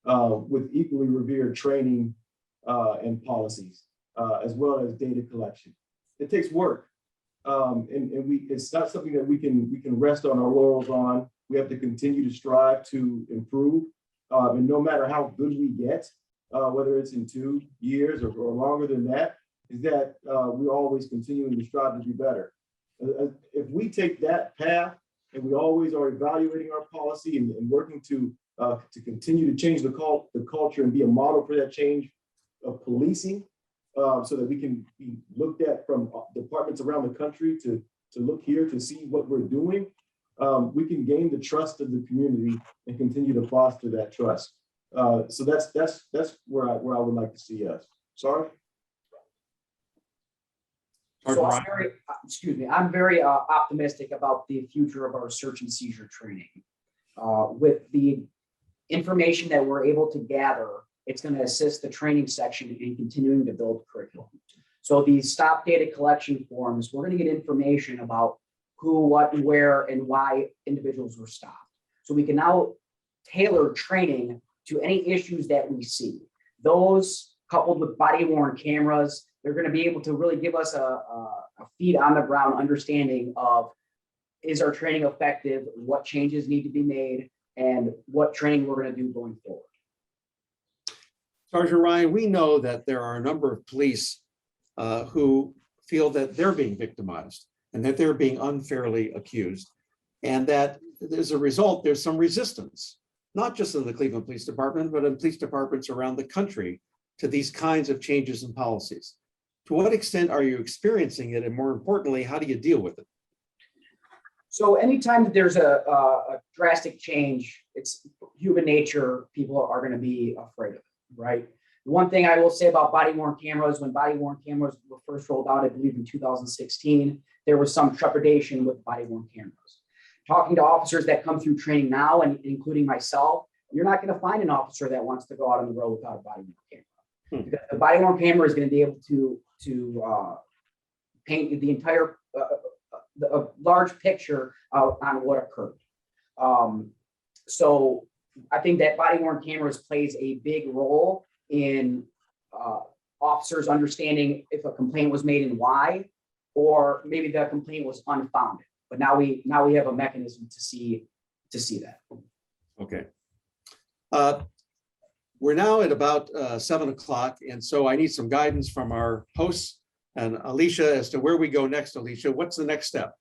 with equally revered training and policies, as well as data collection. It takes work, and it's not something that we can rest on our laurels on. We have to continue to strive to improve, and no matter how good we get, whether it's in 2 years or longer than that, is that we're always continuing to strive to do better. If we take that path and we always are evaluating our policy and working to continue to change the culture and be a model for that change of policing, so that we can be looked at from departments around the country to look here to see what we're doing, we can gain the trust of the community and continue to foster that trust. So that's where I would like to see us. Sorry. So I'm very optimistic about the future of our search and seizure training. With the information that we're able to gather, it's going to assist the training section in continuing to build curriculum. So these stop data collection forms, we're going to get information about who, what, and where, and why individuals were stopped. So we can now tailor training to any issues that we see. Those coupled with body-worn cameras, they're going to be able to really give us a feet on the ground understanding of, is our training effective, what changes need to be made, and what training we're going to do going forward. Sergeant Ryan, we know that there are a number of police who feel that they're being victimized and that they're being unfairly accused, and that as a result, there's some resistance, not just in the Cleveland Police Department, but in police departments around the country to these kinds of changes in policies. To what extent are you experiencing it? And more importantly, how do you deal with it? So anytime that there's a drastic change, it's human nature, people are going to be afraid of it, right? The one thing I will say about body-worn cameras, when body-worn cameras were first rolled out, I believe in 2016, there was some trepidation with body-worn cameras. Talking to officers that come through training now, and including myself, you're not going to find an officer that wants to go out on the road without a body-worn camera. Because the body-worn camera is going to be able to paint the entire a large picture on what occurred. So I think that body-worn cameras plays a big role in officers understanding if a complaint was made and why, or maybe the complaint was unfounded. But now we have a mechanism to see that. Okay. We're now at about 7 o'clock, and so I need some guidance from our hosts and Alicia as to where we go next. Alicia, what's the next step?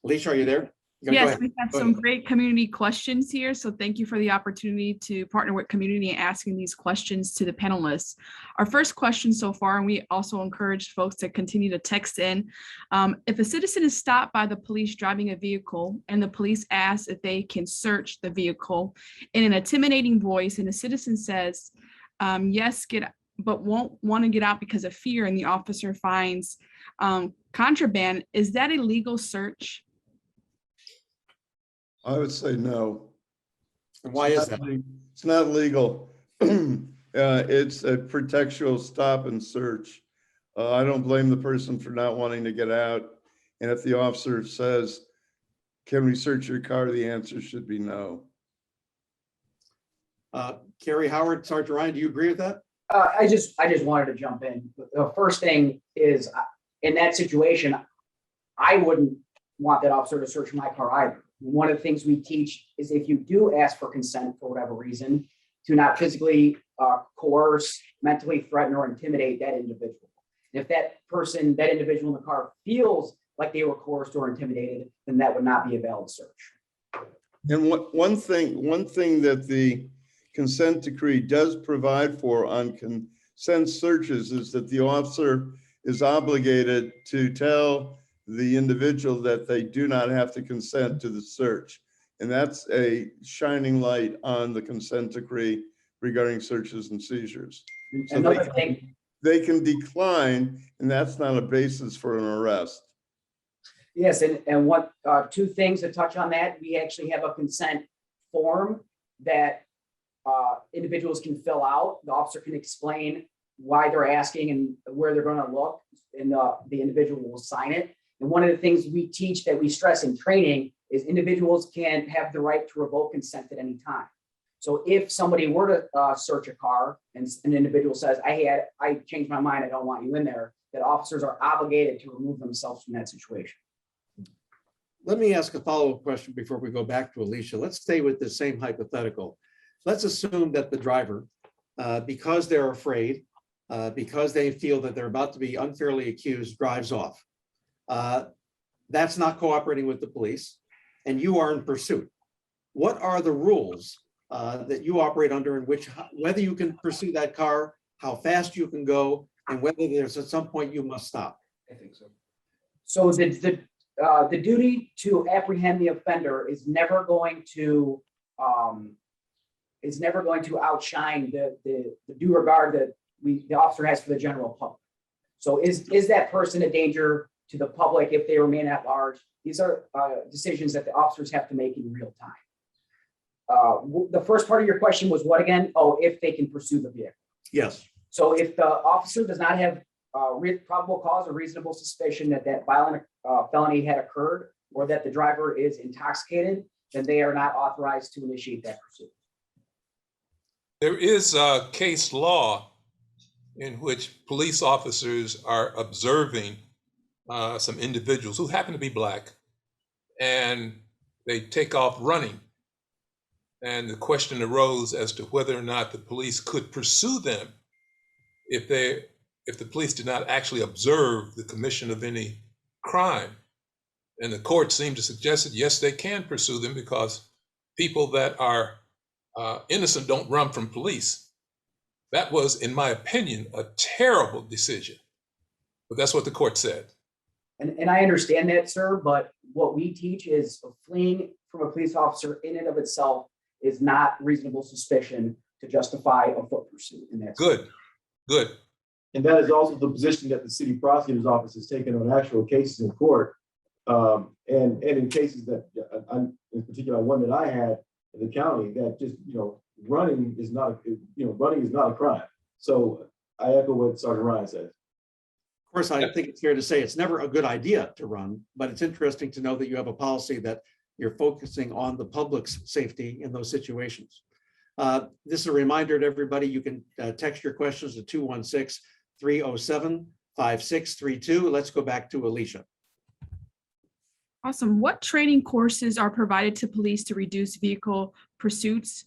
Alicia, are you there? Yes, we've had some great community questions here. So thank you for the opportunity to partner with community and asking these questions to the panelists. Our first question so far, and we also encourage folks to continue to text in. If a citizen is stopped by the police driving a vehicle and the police asks if they can search the vehicle in an intimidating voice, and the citizen says, yes, but won't want to get out because of fear, and the officer finds contraband, is that a legal search? I would say no. And why is that? It's not legal. It's a pretextual stop and search. I don't blame the person for not wanting to get out. And if the officer says, can we search your car? The answer should be no. Carrie, Howard, Sergeant Ryan, do you agree with that? I just wanted to jump in. The first thing is, in that situation, I wouldn't want that officer to search my car either. One of the things we teach is if you do ask for consent for whatever reason, to not physically coerce, mentally threaten, or intimidate that individual. And if that individual in the car feels like they were coerced or intimidated, then that would not be a valid search. And one thing that the consent decree does provide for on consent searches is that the officer is obligated to tell the individual that they do not have to consent to the search. And that's a shining light on the consent decree regarding searches and seizures. So Another thing, they can decline, and that's not a basis for an arrest. yes, and what, two things to touch on that, we actually have a consent form that individuals can fill out. The officer can explain why they're asking and where they're going to look, and the individual will sign it. And one of the things we teach that we stress in training is individuals can have the right to revoke consent at any time. So if somebody were to search a car and an individual says, I changed my mind, I don't want you in there, that officers are obligated to remove themselves from that situation. Let me ask a follow-up question before we go back to Alicia. Let's stay with the same hypothetical. Let's assume that the driver, because they're afraid, because they feel that they're about to be unfairly accused, drives off. That's not cooperating with the police, and you are in pursuit. What are the rules that you operate under in which, whether you can pursue that car, how fast you can go, and whether there's at some point you must stop? I think so. So the duty to apprehend the offender is never going to outshine the due regard that the officer has for the general public. So is that person a danger to the public if they remain at large? These are decisions that the officers have to make in real time. The first part of your question was what again? Oh, if they can pursue the vehicle. Yes. So if the officer does not have probable cause or reasonable suspicion that violent felony had occurred or that the driver is intoxicated, then they are not authorized to initiate that pursuit. There is a case law in which police officers are observing some individuals who happen to be Black, and they take off running. And the question arose as to whether or not the police could pursue them if the police did not actually observe the commission of any crime. And the court seemed to suggest that yes, they can pursue them because people that are innocent don't run from police. That was, in my opinion, a terrible decision, but that's what the court said. And I understand that, sir, but what we teach is fleeing from a police officer in and of itself is not reasonable suspicion to justify a foot pursuit. And that's good. And that is also the position that the city prosecutor's office has taken on actual cases in court. And in cases that, in particular, one that I had in the county, that just, running is not a crime. So I echo what Sergeant Ryan said. Of course, I think it's fair to say it's never a good idea to run, but it's interesting to know that you have a policy that you're focusing on the public's safety in those situations. This is a reminder to everybody, you can text your questions to 216-307-5632. Let's go back to Alicia. Awesome. What training courses are provided to police to reduce vehicle pursuits?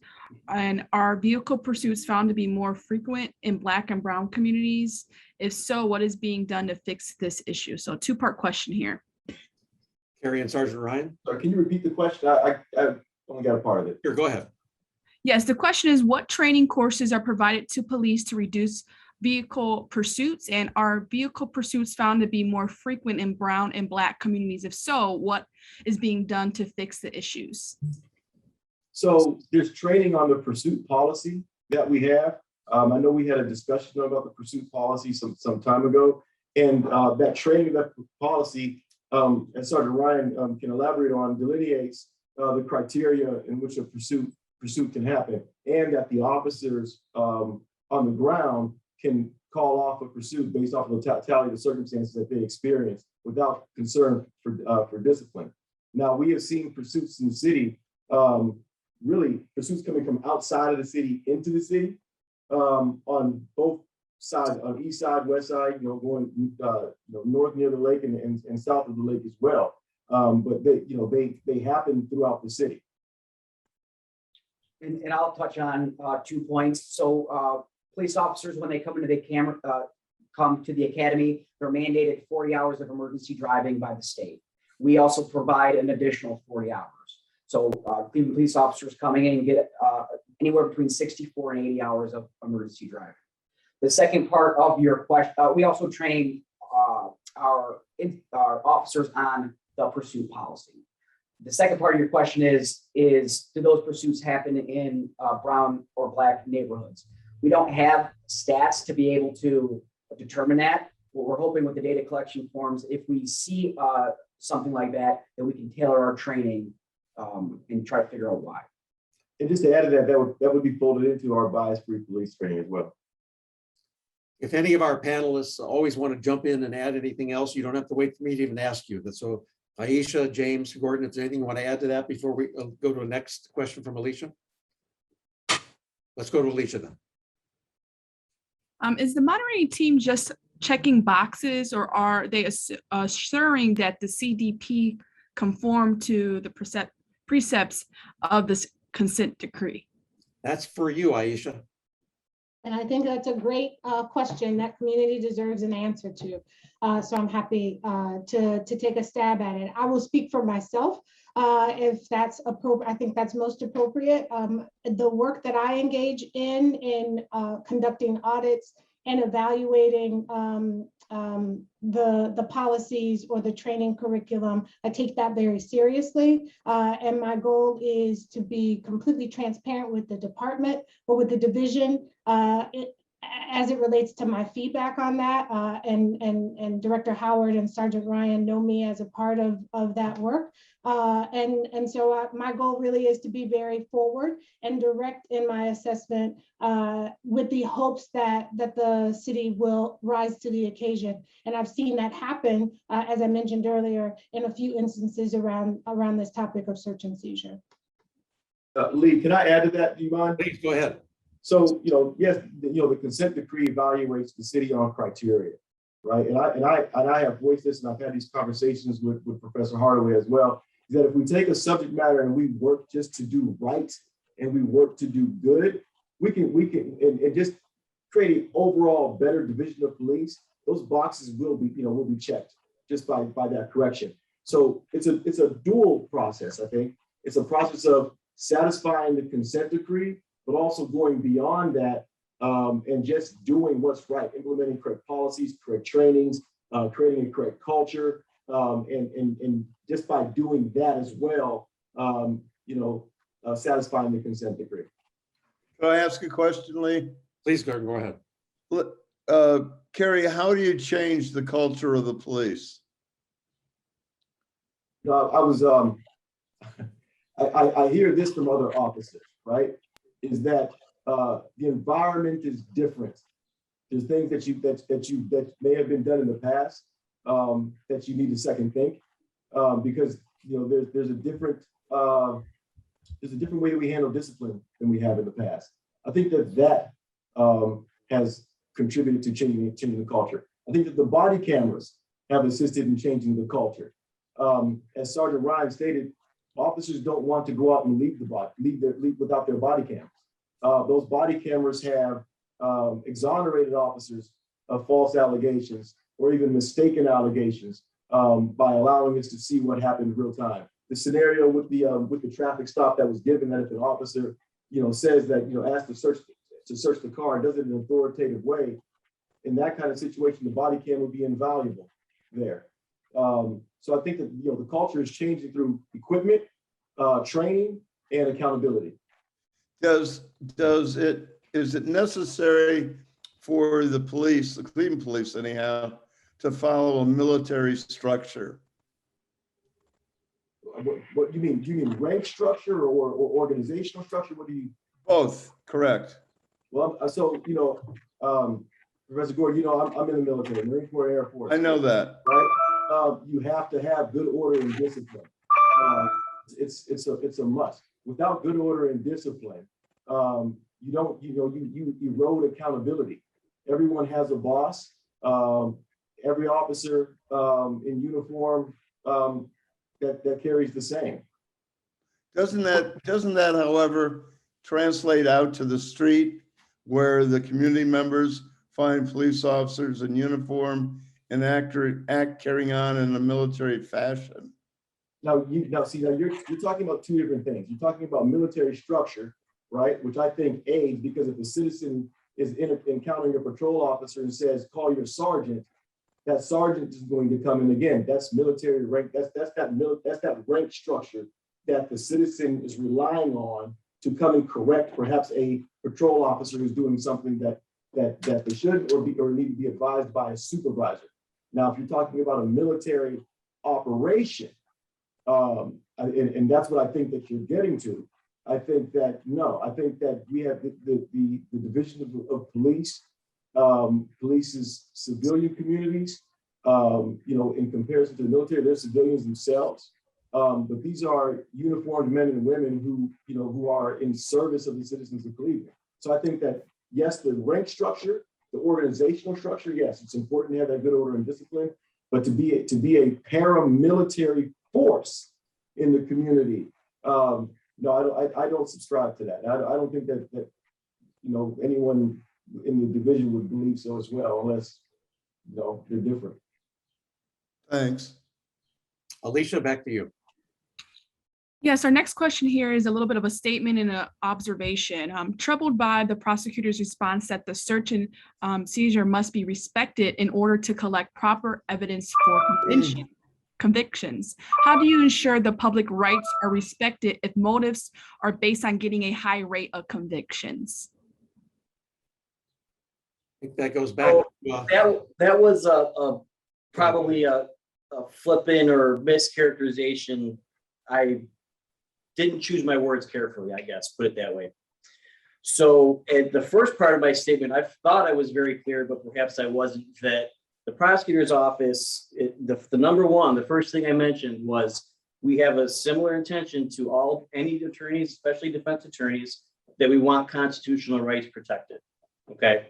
And are vehicle pursuits found to be more frequent in Black and Brown communities? If so, what is being done to fix this issue? So two-part question here. Carrie and Sergeant Ryan. Sorry, can you repeat the question? I only got a part of it. Sure, go ahead. Yes, the question is what training courses are provided to police to reduce vehicle pursuits, and are vehicle pursuits found to be more frequent in Brown and Black communities? If so, what is being done to fix the issues? So there's training on the pursuit policy that we have. I know we had a discussion about the pursuit policy some time ago, and that training of that policy, as Sergeant Ryan can elaborate on, delineates the criteria in which a pursuit can happen, and that the officers on the ground can call off a pursuit based off of the totality of the circumstances that they experience without concern for discipline. Now, we have seen pursuits in the city, really pursuits coming from outside of the city into the city, on both sides, on east side, west side, going north near the lake and south of the lake as well. But they happen throughout the city. And I'll touch on 2 points. So police officers, when they come into come to the academy, they're mandated 40 hours of emergency driving by the state. We also provide an additional 40 hours. So Cleveland police officers coming in get anywhere between 64 and 80 hours of emergency driving. The second part of your question, we also train our officers on the pursuit policy. The second part of your question is do those pursuits happen in brown or black neighborhoods? We don't have stats to be able to determine that. What we're hoping with the data collection forms, if we see something like that, then we can tailor our training and try to figure out why. And just to add to that, that would be folded into our bias-free police training as well. If any of our panelists always want to jump in and add anything else, you don't have to wait for me to even ask you. So Aisha, James, Gordon, is there anything you want to add to that before we go to the next question from Alicia? Let's go to Alicia then. Is the moderating team just checking boxes, or are they assuring that the CDP conform to the precepts of this consent decree? That's for you, Aisha. And I think that's a great question that community deserves an answer to. So I'm happy to take a stab at it. I will speak for myself if that's appropriate. I think that's most appropriate. The work that I engage in conducting audits and evaluating the policies or the training curriculum, I take that very seriously. And my goal is to be completely transparent with the department or with the division as it relates to my feedback on that. And Director Howard and Sergeant Ryan know me as a part of that work. And so my goal really is to be very forward and direct in my assessment with the hopes that the city will rise to the occasion. And I've seen that happen, as I mentioned earlier, in a few instances around this topic of search and seizure. Lee, can I add to that? Do you mind? Please go ahead. So, yes, the consent decree evaluates the city on criteria, right? And I have voiced this, and I've had these conversations with Professor Hardaway as well, is that if we take a subject matter and we work just to do right and we work to do good, we can and just create an overall better division of police. Those boxes will be checked just by that correction. So it's a dual process. I think it's a process of satisfying the consent decree, but also going beyond that and just doing what's right, implementing correct policies, correct trainings, creating a correct culture, and just by doing that as well, satisfying the consent decree. Can I ask a question, Lee? Please, Gordon, go ahead. Carrie, how do you change the culture of the police? I hear this from other officers, right? Is that the environment is different. There's things that may have been done in the past that you need to second think because there's a different way that we handle discipline than we have in the past. I think that has contributed to changing the culture. I think that the body cameras have assisted in changing the culture. As Sergeant Ryan stated, officers don't want to go out and leave without their body cameras. Those body cameras have exonerated officers of false allegations or even mistaken allegations by allowing us to see what happened in real time. The scenario with the traffic stop that was given, that if an officer says that asked to search the car, does it in an authoritative way, in that kind of situation, the body cam would be invaluable there. So I think that the culture is changing through equipment, training, and accountability. Is it necessary for the police, the Cleveland police anyhow, to follow a military structure? What do you mean? Do you mean rank structure or organizational structure? What do you? Both, correct. Well, so Professor Gordon, I'm in the military, Marine Corps, Air Force. I know that. Right? You have to have good order and discipline. It's a must. Without good order and discipline, you erode accountability. Everyone has a boss. Every officer in uniform that carries the same. Doesn't that, however, translate out to the street where the community members find police officers in uniform and act carrying on in a military fashion? Now you're talking about two different things. You're talking about military structure, right? Which I think aids, because if a citizen is encountering a patrol officer and says, call your sergeant, that sergeant is going to come in again. That's military rank. That's that rank structure that the citizen is relying on to come and correct perhaps a patrol officer who's doing something that they should or need to be advised by a supervisor. Now, if you're talking about a military operation, and that's what I think that you're getting to. I think that no, I think that we have the division of police. Police's civilian communities, in comparison to the military, they're civilians themselves. But these are uniformed men and women who are in service of the citizens of Cleveland. So I think that, yes, the rank structure, the organizational structure, yes, it's important to have that good order and discipline, but to be a paramilitary force in the community, no, I don't subscribe to that. I don't think that anyone in the division would believe so as well, unless they're different. Thanks. Alicia, back to you. Yes, our next question here is a little bit of a statement and an observation. I'm troubled by the prosecutor's response that the search and seizure must be respected in order to collect proper evidence for convictions. How do you ensure the public rights are respected if motives are based on getting a high rate of convictions? I think that goes back. That was probably a flippant or mischaracterization. I didn't choose my words carefully, I guess, put it that way. So at the first part of my statement, I thought I was very clear, but perhaps I wasn't, that the prosecutor's office, the number one, the first thing I mentioned was we have a similar intention to any attorneys, especially defense attorneys, that we want constitutional rights protected, okay?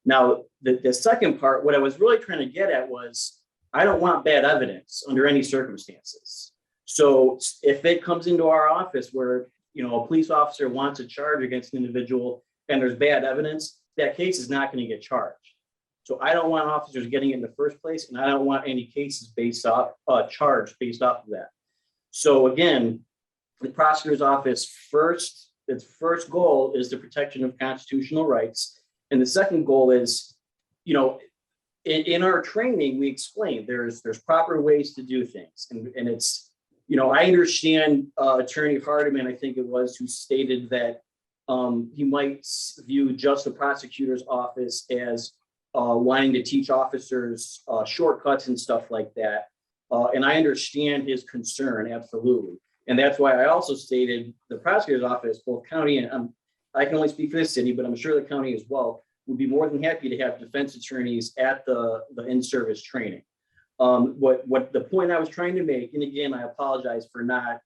Now, the second part, what I was really trying to get at was, I don't want bad evidence under any circumstances. So if it comes into our office where, a police officer wants a charge against an individual and there's bad evidence, that case is not going to get charged. So I don't want officers getting it in the first place, and I don't want any cases charged based off of that. So again, the prosecutor's office its first goal is the protection of constitutional rights. And the second goal is, in our training, we explain there's proper ways to do things. And it's, I understand Attorney Hardiman, I think it was, who stated that he might view just the prosecutor's office as wanting to teach officers shortcuts and stuff like that. And I understand his concern, absolutely. And that's why I also stated the prosecutor's office, both county and I can only speak for this city, but I'm sure the county as well would be more than happy to have defense attorneys at the in-service training. What the point I was trying to make, and again, I apologize for not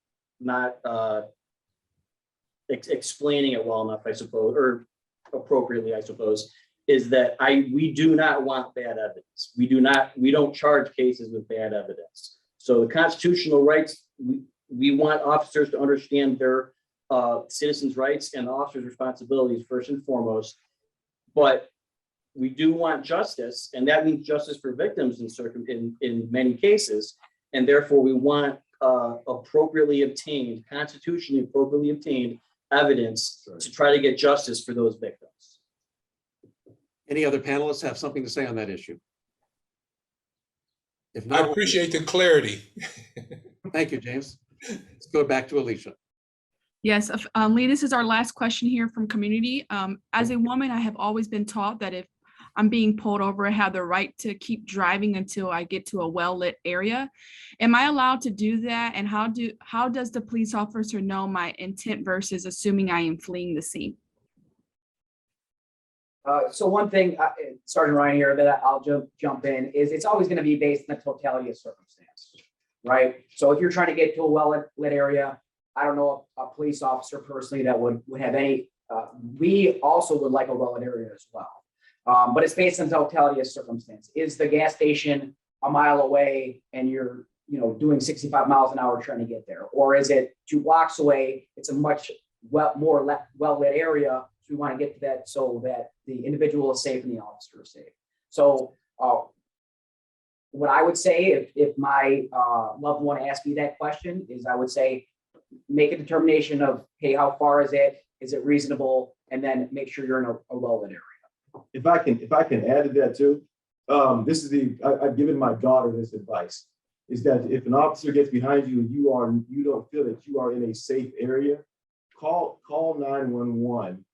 explaining it well enough, I suppose, or appropriately, I suppose, is that we do not want bad evidence. We don't charge cases with bad evidence. So the constitutional rights, we want officers to understand their citizens' rights and the officers' responsibilities first and foremost. But we do want justice, and that means justice for victims in many cases. And therefore, we want constitutionally appropriately obtained evidence to try to get justice for those victims. Any other panelists have something to say on that issue? If I not, appreciate the clarity. thank you, James. Let's go back to Alicia. Yes, Lee, this is our last question here from community. As a woman, I have always been taught that if I'm being pulled over, I have the right to keep driving until I get to a well-lit area. Am I allowed to do that? And how does the police officer know my intent versus assuming I am fleeing the scene? So one thing, Sergeant Ryan here, that I'll jump in is it's always going to be based on the totality of circumstance, right? So if you're trying to get to a well-lit area, I don't know a police officer personally that would have any, we also would like a well-lit area as well. But it's based on totality of circumstance. Is the gas station a mile away and you're doing 65 miles an hour trying to get there? Or is it 2 blocks away? It's a much more well-lit area. So we want to get to that so that the individual is safe and the officer is safe. So what I would say if my loved one asked me that question is I would say, make a determination of, hey, how far is it? Is it reasonable? And then make sure you're in a well-lit area. If I can add to that too, I've given my daughter this advice, is that if an officer gets behind you and you don't feel that you are in a safe area, call 911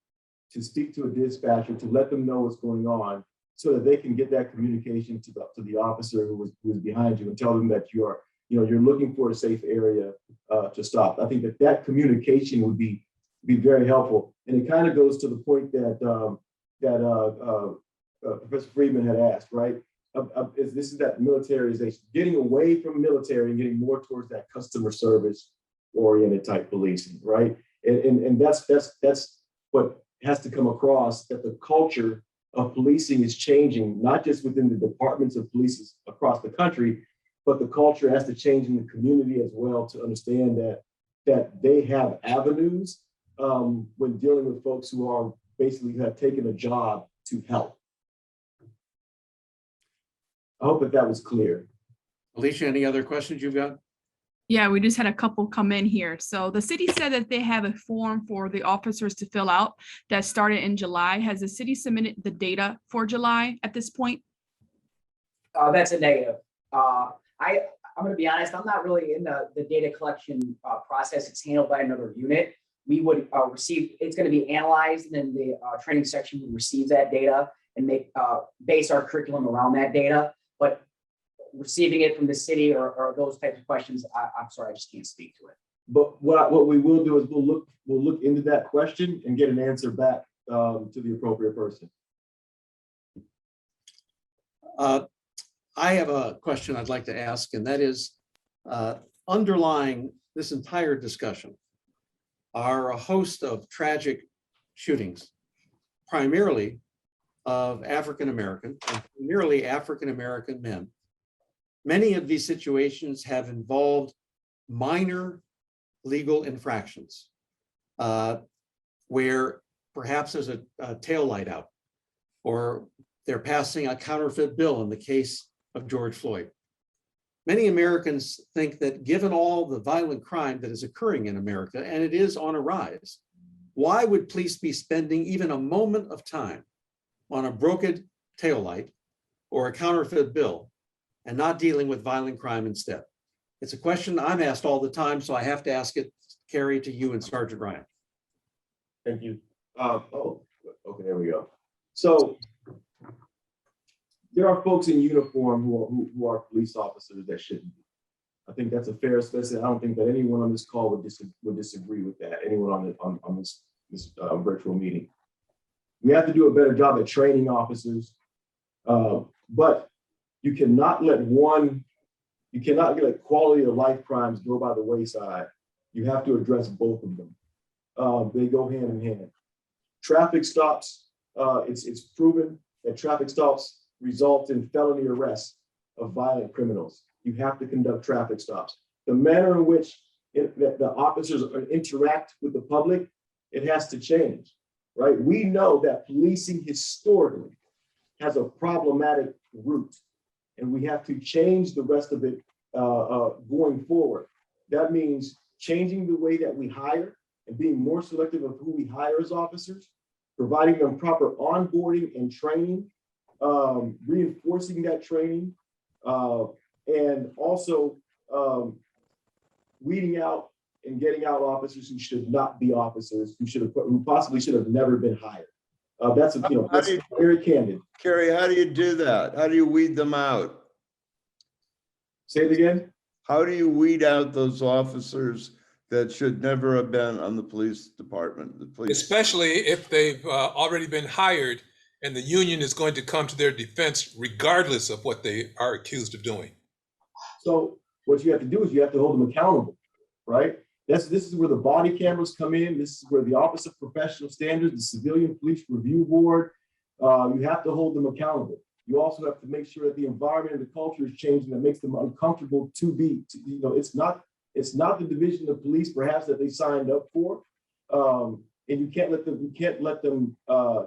to speak to a dispatcher to let them know what's going on, so that they can get that communication to the officer who was behind you and tell them that you're looking for a safe area to stop. I think that communication would be very helpful. And it kind of goes to the point that Professor Friedman had asked, right? This is that militarization, getting away from military and getting more towards that customer service oriented type policing, right? And that's what has to come across, that the culture of policing is changing, not just within the departments of police across the country, but the culture has to change in the community as well, to understand that they have avenues when dealing with folks who are basically have taken a job to help. I hope that was clear. Alicia, any other questions you've got? Yeah, we just had a couple come in here. So the city said that they have a form for the officers to fill out that started in July. Has the city submitted the data for July at this point? That's a negative. I'm going to be honest, I'm not really in the data collection process. It's handled by another unit. We would receive, it's going to be analyzed, and then the training section would receive that data and base our curriculum around that data. But receiving it from the city or those types of questions, I'm sorry, I just can't speak to it. But what we will do is we'll look into that question and get an answer back to the appropriate person. I have a question I'd like to ask, and that is, underlying this entire discussion are a host of tragic shootings, primarily of African-American and primarily African-American men. Many of these situations have involved minor legal infractions, where perhaps there's a tail light out, or they're passing a counterfeit bill in the case of George Floyd. Many Americans think that given all the violent crime that is occurring in America, and it is on a rise, why would police be spending even a moment of time on a broken taillight or a counterfeit bill and not dealing with violent crime instead? It's a question I'm asked all the time, so I have to ask it, Carrie, to you and Sergeant Ryan. Thank you. Okay, there we go. So there are folks in uniform who are police officers that shouldn't be. I think that's a fair assessment. I don't think that anyone on this call would disagree with that. Anyone on this virtual meeting. We have to do a better job at training officers, but you cannot let quality of life crimes go by the wayside. You have to address both of them. They go hand in hand. Traffic stops, it's proven that traffic stops result in felony arrests of violent criminals. You have to conduct traffic stops. The manner in which the officers interact with the public, it has to change, right? We know that policing historically has a problematic root, and we have to change the rest of it going forward. That means changing the way that we hire and being more selective of who we hire as officers, providing them proper onboarding and training, reinforcing that training, and also weeding out and getting out officers who should not be officers, who possibly should have never been hired. That's very candid. Carrie, how do you do that? How do you weed them out? Say it again. How do you weed out those officers that should never have been on the police department? Especially if they've already been hired and the union is going to come to their defense regardless of what they are accused of doing. So what you have to do is you have to hold them accountable, right? This is where the body cameras come in. This is where the Office of Professional Standards, the Civilian Police Review Board, you have to hold them accountable. You also have to make sure that the environment and the culture is changing that makes them uncomfortable it's not the division of police perhaps that they signed up for. And you can't let them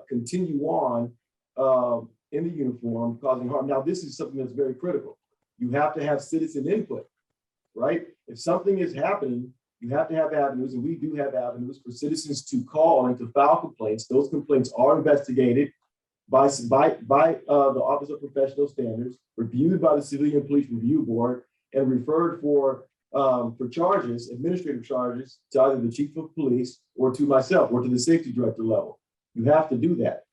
continue on in the uniform causing harm. Now, this is something that's very critical. You have to have citizen input, right? If something is happening, you have to have avenues, and we do have avenues for citizens to call and to file complaints. Those complaints are investigated. by the Office of Professional Standards, reviewed by the Civilian Police Review Board, and referred for charges, administrative charges, to either the chief of police or to myself or to the safety director level. You have to do that.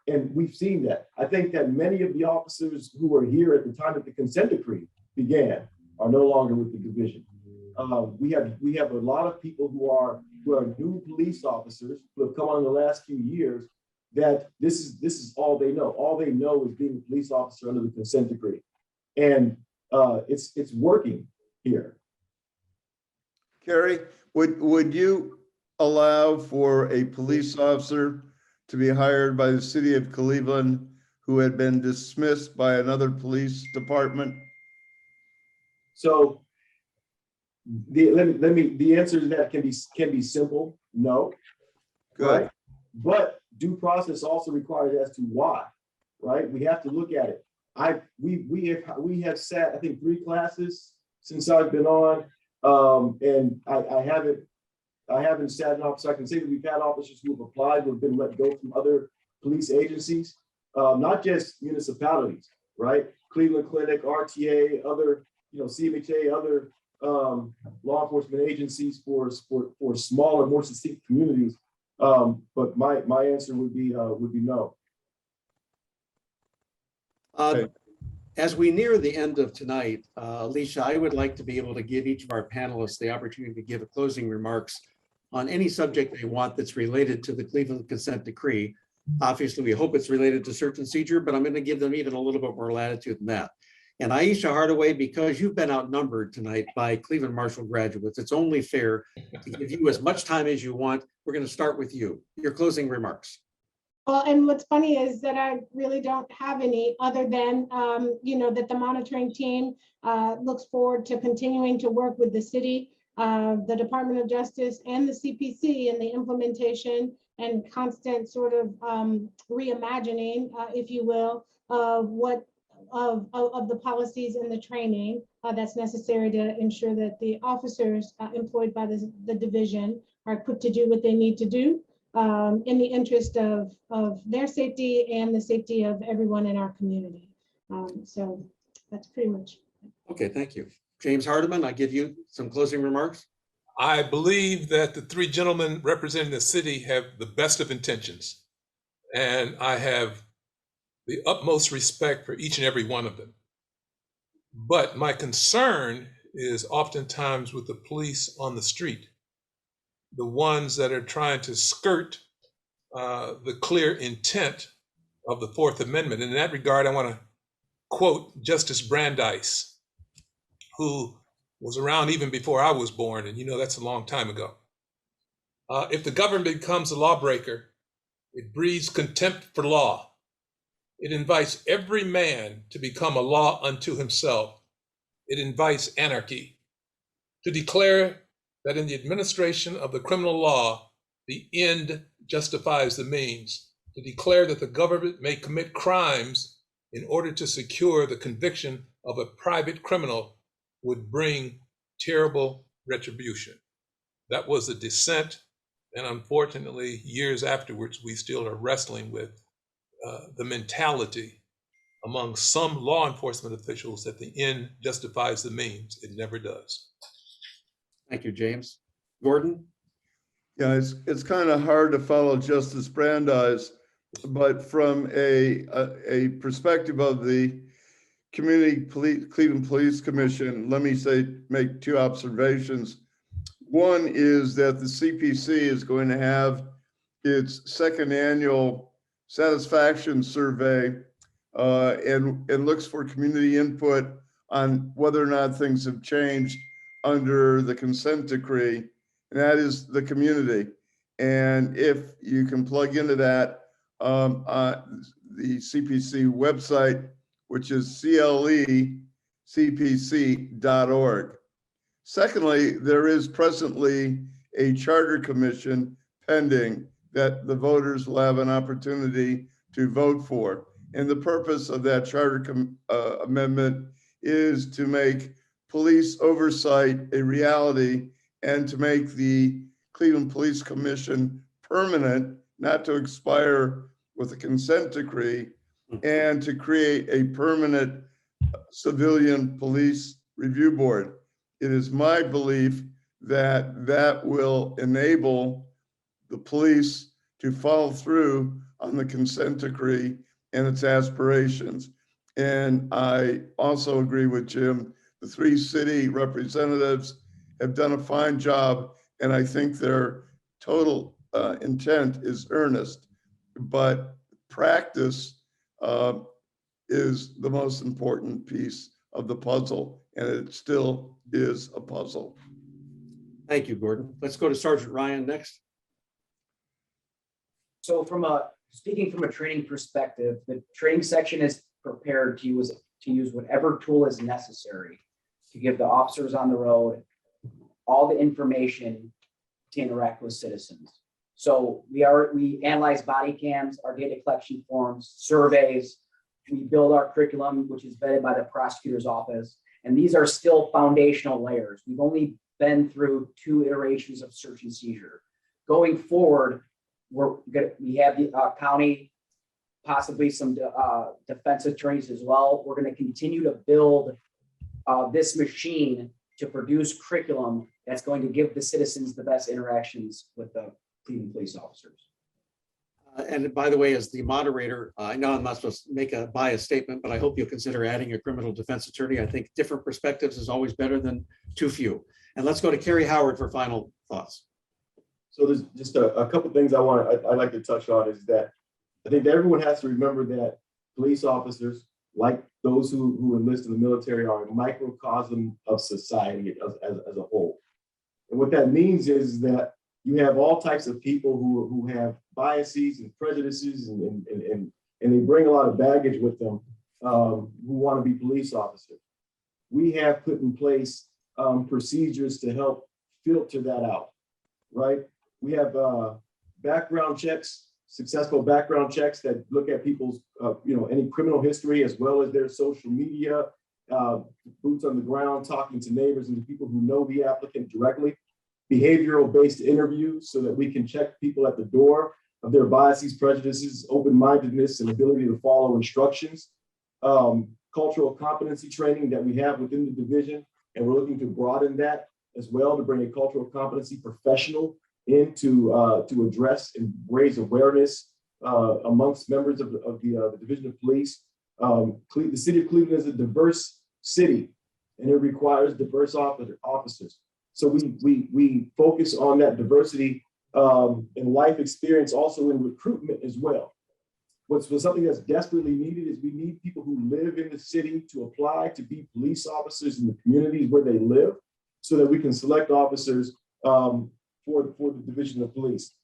And we've seen that. I think that many of the officers who were here at the time that the consent decree began are no longer with the division. We have a lot of people who are new police officers who have come on in the last few years that this is all they know. All they know is being a police officer under the consent decree. And it's working here. Carrie, would you allow for a police officer to be hired by the city of Cleveland who had been dismissed by another police department? So the answer to that can be simple, no. Good. Right? But due process also requires as to why, right? We have to look at it. We have sat, I think, 3 classes since I've been on, and I haven't sat in office. I can say that we've had officers who have applied, who have been let go from other police agencies, not just municipalities, right? Cleveland Clinic, RTA, other, CMHA, other law enforcement agencies for smaller, more succinct communities. But my answer would be no. As we near the end of tonight, Alicia, I would like to be able to give each of our panelists the opportunity to give closing remarks on any subject they want that's related to the Cleveland Consent Decree. Obviously, we hope it's related to search and seizure, but I'm going to give them even a little bit more latitude than that. And Aisha Hardaway, because you've been outnumbered tonight by Cleveland Marshall graduates, it's only fair to give you as much time as you want. We're going to start with you. Your closing remarks. Well, and what's funny is that I really don't have any other than, that the monitoring team looks forward to continuing to work with the city, the Department of Justice, and the CPC in the implementation and constant sort of reimagining, if you will, of the policies and the training that's necessary to ensure that the officers employed by the division are equipped to do what they need to do in the interest of their safety and the safety of everyone in our community. So that's pretty much. Okay, thank you. James Hardiman, I give you some closing remarks. I believe that the 3 gentlemen representing the city have the best of intentions, and I have the utmost respect for each and every one of them. But my concern is oftentimes with the police on the street, the ones that are trying to skirt the clear intent of the 4th Amendment. And in that regard, I want to quote Justice Brandeis, who was around even before I was born, and that's a long time ago. If the government becomes a lawbreaker, it breeds contempt for law. It invites every man to become a law unto himself. It invites anarchy. To declare that in the administration of the criminal law, the end justifies the means. To declare that the government may commit crimes in order to secure the conviction of a private criminal would bring terrible retribution. That was the dissent, and unfortunately, years afterwards, we still are wrestling with the mentality among some law enforcement officials that the end justifies the means. It never does. Thank you, James. Gordon? Yeah, it's kind of hard to follow Justice Brandeis, but from a perspective of the Cleveland Police Commission, let me make 2 observations. One is that the CPC is going to have its 2nd annual satisfaction survey and looks for community input on whether or not things have changed under the consent decree, and that is the community. And if you can plug into that, the CPC website, which is clecpc.org. Secondly, there is presently a charter commission pending that the voters will have an opportunity to vote for. And the purpose of that charter amendment is to make police oversight a reality and to make the Cleveland Police Commission permanent, not to expire with a consent decree and to create a permanent civilian police review board. It is my belief that that will enable the police to follow through on the consent decree and its aspirations. And I also agree with Jim. The 3 city representatives have done a fine job, and I think their total intent is earnest, but practice is the most important piece of the puzzle, and it still is a puzzle. Thank you, Gordon. Let's go to Sergeant Ryan next. So speaking from a training perspective, the training section is prepared to use whatever tool is necessary to give the officers on the road all the information to interact with citizens. So we analyze body cams, our data collection forms, surveys. We build our curriculum, which is vetted by the prosecutor's office. And these are still foundational layers. We've only been through 2 iterations of search and seizure. Going forward, we have the county, possibly some defense attorneys as well. We're going to continue to build this machine to produce curriculum that's going to give the citizens the best interactions with the Cleveland police officers. And by the way, as the moderator, I know I'm not supposed to make a biased statement, but I hope you'll consider adding a criminal defense attorney. I think different perspectives is always better than too few. And let's go to Kerry Howard for final thoughts. So there's just a couple things I'd like to touch on is that I think that everyone has to remember that police officers, like those who enlist in the military, are a microcosm of society as a whole. And what that means is that you have all types of people who have biases and prejudices and they bring a lot of baggage with them who want to be police officers. We have put in place procedures to help filter that out, right? We have background checks, successful background checks that look at people's, any criminal history as well as their social media, boots on the ground, talking to neighbors and the people who know the applicant directly. Behavioral-based interviews so that we can check people at the door of their biases, prejudices, open-mindedness, and ability to follow instructions. Cultural competency training that we have within the division, and we're looking to broaden that as well to bring a cultural competency professional in to address and raise awareness amongst members of the Division of Police. The city of Cleveland is a diverse city, and it requires diverse officers. So we focus on that diversity and life experience also in recruitment as well. What's something that's desperately needed is we need people who live in the city to apply to be police officers in the communities where they live so that we can select officers for the Division of Police.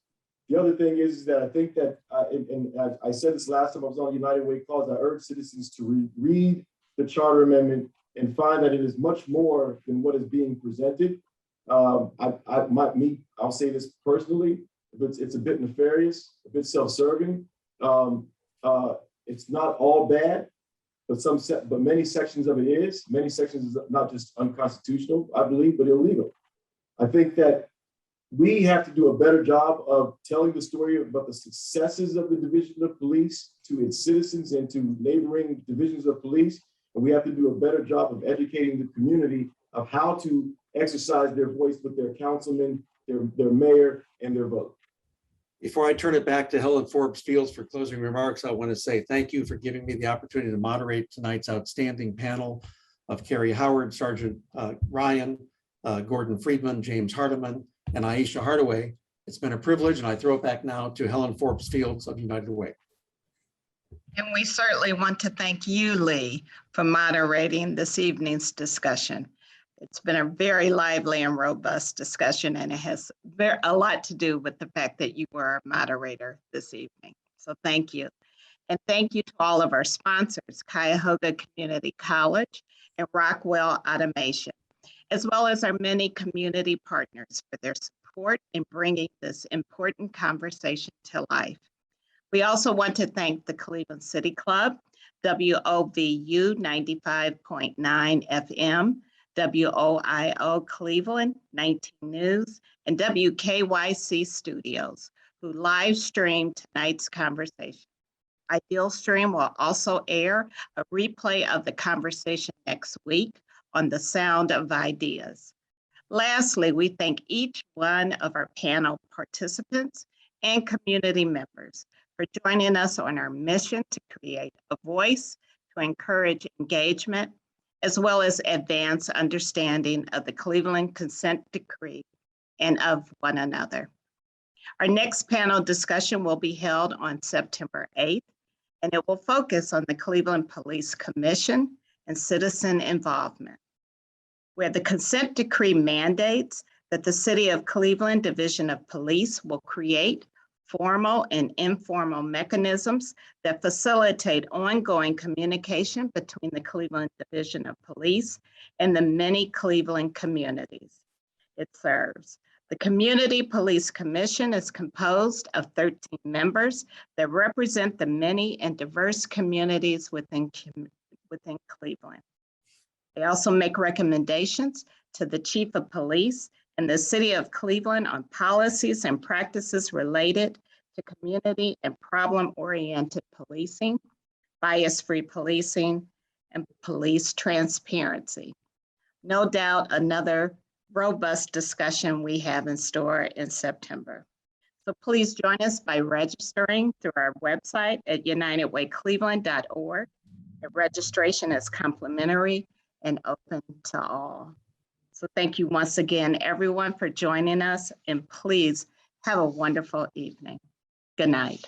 The other thing is that I think that, and I said this last time I was on United Way calls, I urge citizens to read the Charter Amendment and find that it is much more than what is being presented. I'll say this personally, it's a bit nefarious, a bit self-serving. It's not all bad, but many sections of it is. Many sections is not just unconstitutional, I believe, but illegal. I think that we have to do a better job of telling the story about the successes of the Division of Police to its citizens and to neighboring divisions of police. And we have to do a better job of educating the community of how to exercise their voice with their councilman, their mayor, and their vote. Before I turn it back to Helen Forbes Fields for closing remarks, I want to say thank you for giving me the opportunity to moderate tonight's outstanding panel of Kerry Howard, Sergeant Ryan, Gordon Friedman, James Hardiman, and Aisha Hardaway. It's been a privilege, and I throw it back now to Helen Forbes Fields of United Way. And we certainly want to thank you, Lee, for moderating this evening's discussion. It's been a very lively and robust discussion, and it has a lot to do with the fact that you were a moderator this evening. So thank you. And thank you to all of our sponsors, Cuyahoga Community College and Rockwell Automation, as well as our many community partners for their support in bringing this important conversation to life. We also want to thank the Cleveland City Club, WOVU 95.9 FM, WOIO Cleveland, 19 News, and WKYC Studios, who live streamed tonight's conversation. Ideal Stream will also air a replay of the conversation next week on the sound of ideas. Lastly, we thank each one of our panel participants and community members for joining us on our mission to create a voice to encourage engagement, as well as advance understanding of the Cleveland Consent Decree and of one another. Our next panel discussion will be held on September 8th, and it will focus on the Cleveland Police Commission and citizen involvement, where the consent decree mandates that the City of Cleveland Division of Police will create formal and informal mechanisms that facilitate ongoing communication between the Cleveland Division of Police and the many Cleveland communities it serves. The Community Police Commission is composed of 13 members that represent the many and diverse communities within Cleveland. They also make recommendations to the Chief of Police and the City of Cleveland on policies and practices related to community and problem-oriented policing, bias-free policing, and police transparency. No doubt another robust discussion we have in store in September. So please join us by registering through our website at unitedwaycleveland.org. The registration is complimentary and open to all. So thank you once again, everyone, for joining us, and please have a wonderful evening. Good night.